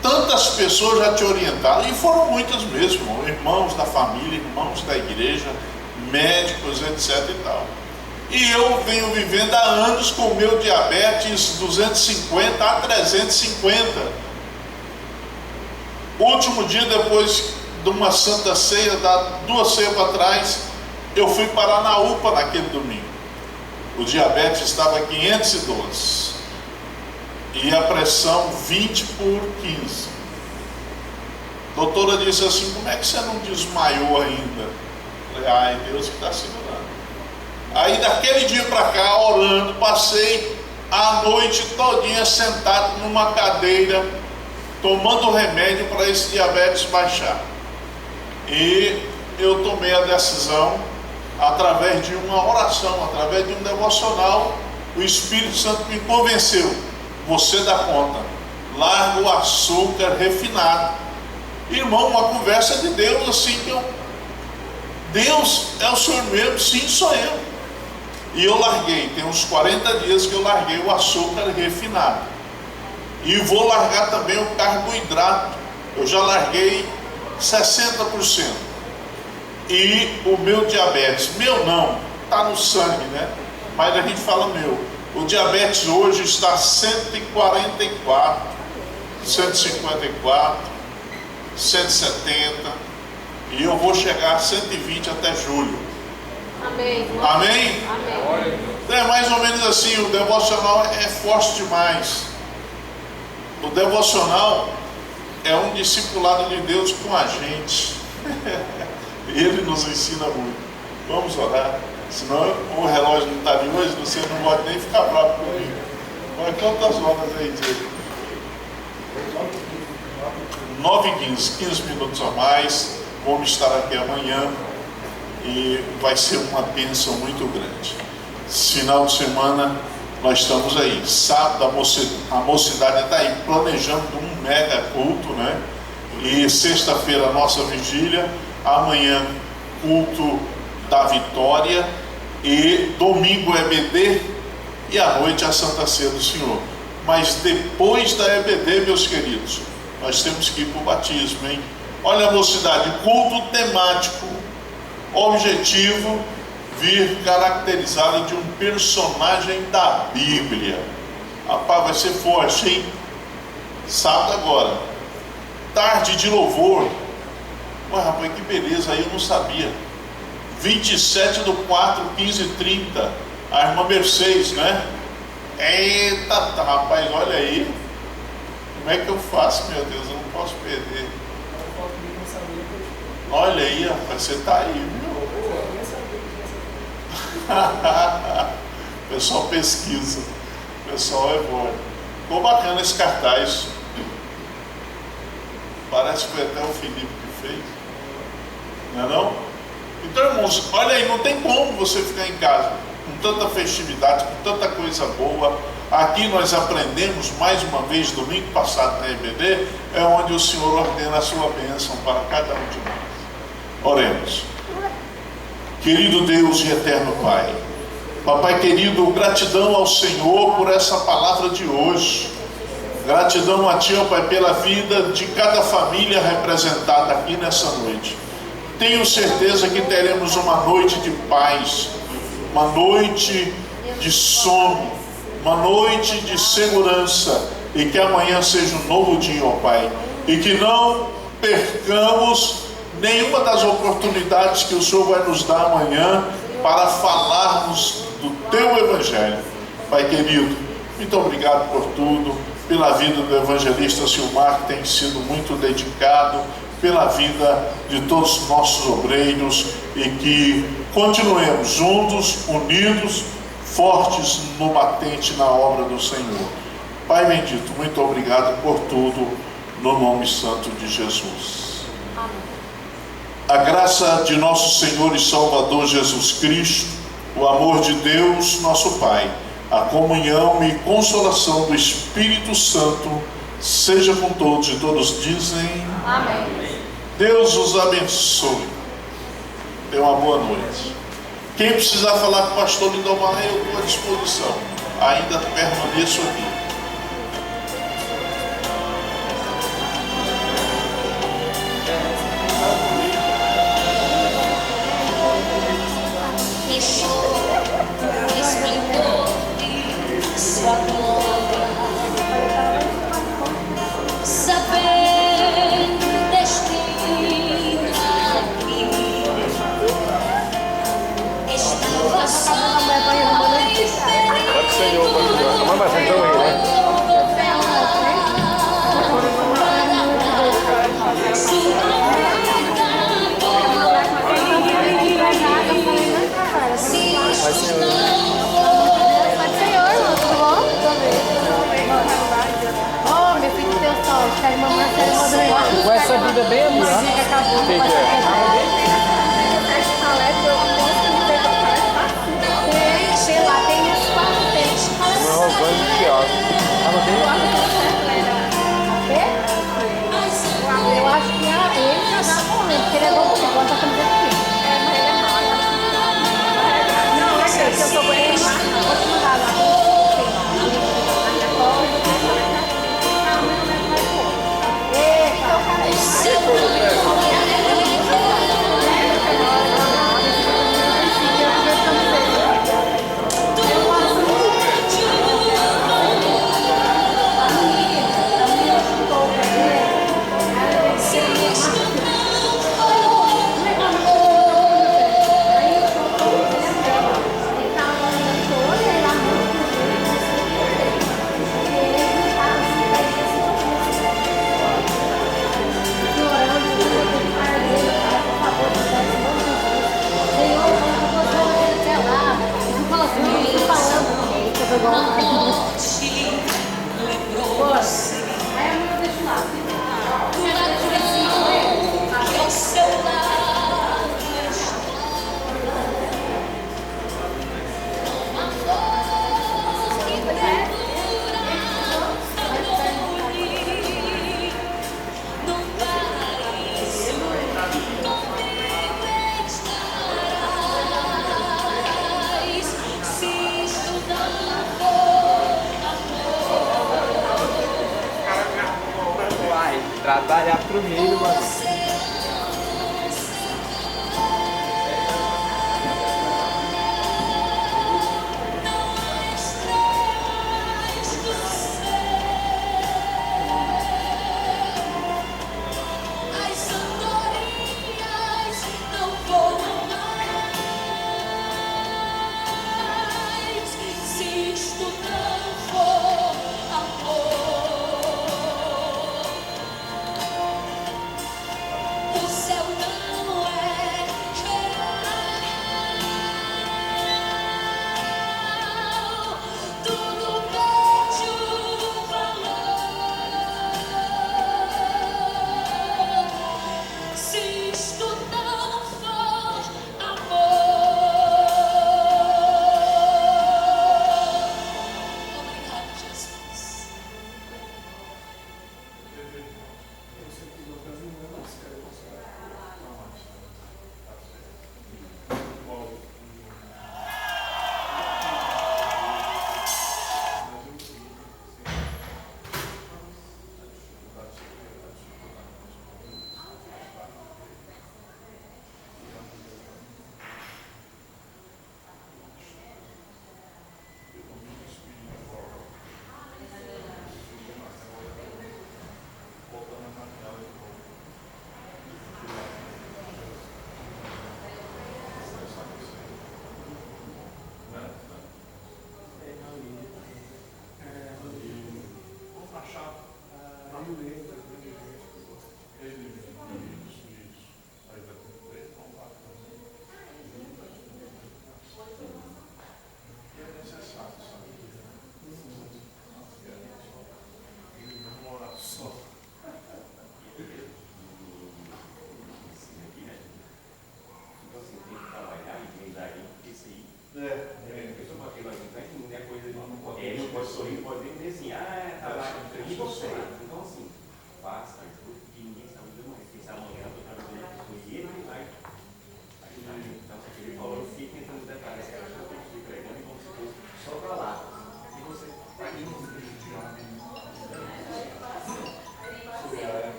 Tantas pessoas já te orientaram, e foram muitas mesmo, irmãos da família, irmãos da igreja, médicos, etc e tal. E eu venho vivendo há anos com o meu diabetes 250 a 350. O último dia, depois de uma santa ceia, 2 ceias para trás, eu fui parar na UPA naquele domingo. O diabetes estava 512 e a pressão 20 por 15. A doutora disse assim: como é que você não desmaiou ainda? Eu falei: ai, Deus que está segurando. Aí daquele dia para cá, orando, passei a noite todinha sentado numa cadeira, tomando remédio para esse diabetes baixar. E eu tomei a decisão, através de uma oração, através de um devocional, o Espírito Santo me convenceu: você dá conta, larga o açúcar refinado. Irmão, uma conversa de Deus assim que Deus é o Senhor mesmo? Sim, sou eu. E eu larguei, tem uns 40 dias que eu larguei o açúcar refinado. E vou largar também o carboidrato. Eu já larguei 60%. E o meu diabetes, meu não, está no sangue, né? Mas a gente fala meu. O diabetes hoje está 144, 154, 170. E eu vou chegar a 120 até julho. Amém. Amém? Amém. É mais ou menos assim, o devocional é forte demais. O devocional é um discipulado de Deus com a gente. Ele nos ensina muito. Vamos orar. Senão o relógio não está de hoje, você não pode nem ficar bravo comigo. Mas quantas horas aí, Diego? 9h15, 15 minutos a mais. Vamos estar aqui amanhã. E vai ser uma bênção muito grande. Final de semana nós estamos aí. Sábado a mocidade está aí planejando um mega culto, né? E sexta-feira a nossa vigília. Amanhã culto da vitória. E domingo é EBD. E à noite a Santa Ceia do Senhor. Mas depois da EBD, meus queridos, nós temos que ir para o batismo, hein? Olha, mocidade, culto temático, objetivo, vir caracterizado de um personagem da Bíblia. Rapaz, vai ser forte, hein? Sábado agora, tarde de louvor. Ué, rapaz, que beleza, aí eu não sabia. 27/4/15h30, a irmã Mercedes, né? Eita, rapaz, olha aí. Como é que eu faço, meu Deus? Eu não posso perder. Olha aí, rapaz, você tá aí, viu? O pessoal pesquisa, o pessoal é bom. Ficou bacana esse cartaz. Parece que foi até o Felipe que fez. Não é não? Então, irmãos, olha aí, não tem como você ficar em casa com tanta festividade, com tanta coisa boa. Aqui nós aprendemos mais uma vez, domingo passado na EBD, é onde o Senhor ordena a sua bênção para cada um de nós. Oremos. Querido Deus e eterno Pai, Papai querido, gratidão ao Senhor por essa palavra de hoje. Gratidão a Ti, ó Pai, pela vida de cada família representada aqui nessa noite. Tenho certeza que teremos uma noite de paz, uma noite de sono, uma noite de segurança, e que amanhã seja um novo dia, ó Pai, e que não percamos nenhuma das oportunidades que o Senhor vai nos dar amanhã para falarmos do Teu Evangelho. Pai querido, muito obrigado por tudo, pela vida do evangelista Silmar, que tem sido muito dedicado, pela vida de todos os nossos obreiros, e que continuemos juntos, unidos, fortes no batente na obra do Senhor. Pai bendito, muito obrigado por tudo, no nome santo de Jesus. A graça de nosso Senhor e Salvador Jesus Cristo, o amor de Deus, nosso Pai, a comunhão e consolação do Espírito Santo seja com todos, e todos dizem Amém. Deus os abençoe. Tenha uma boa noite. Quem precisar falar com o pastor Lindomar, eu estou à disposição. Ainda permaneço aqui. Com essa vida bem ali, ó. Sei lá, tem uns 4 tempos. Eu acho que ele já dá correndo, porque ele é bom comigo, igual tá camiseta aqui. Mas ele é mau. Não, é que eu sou bonita, vou te mandar lá. trabalhar pro reino, mano.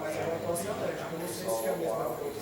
Mas é uma atuação alérgica, eu não sei se é a mesma coisa.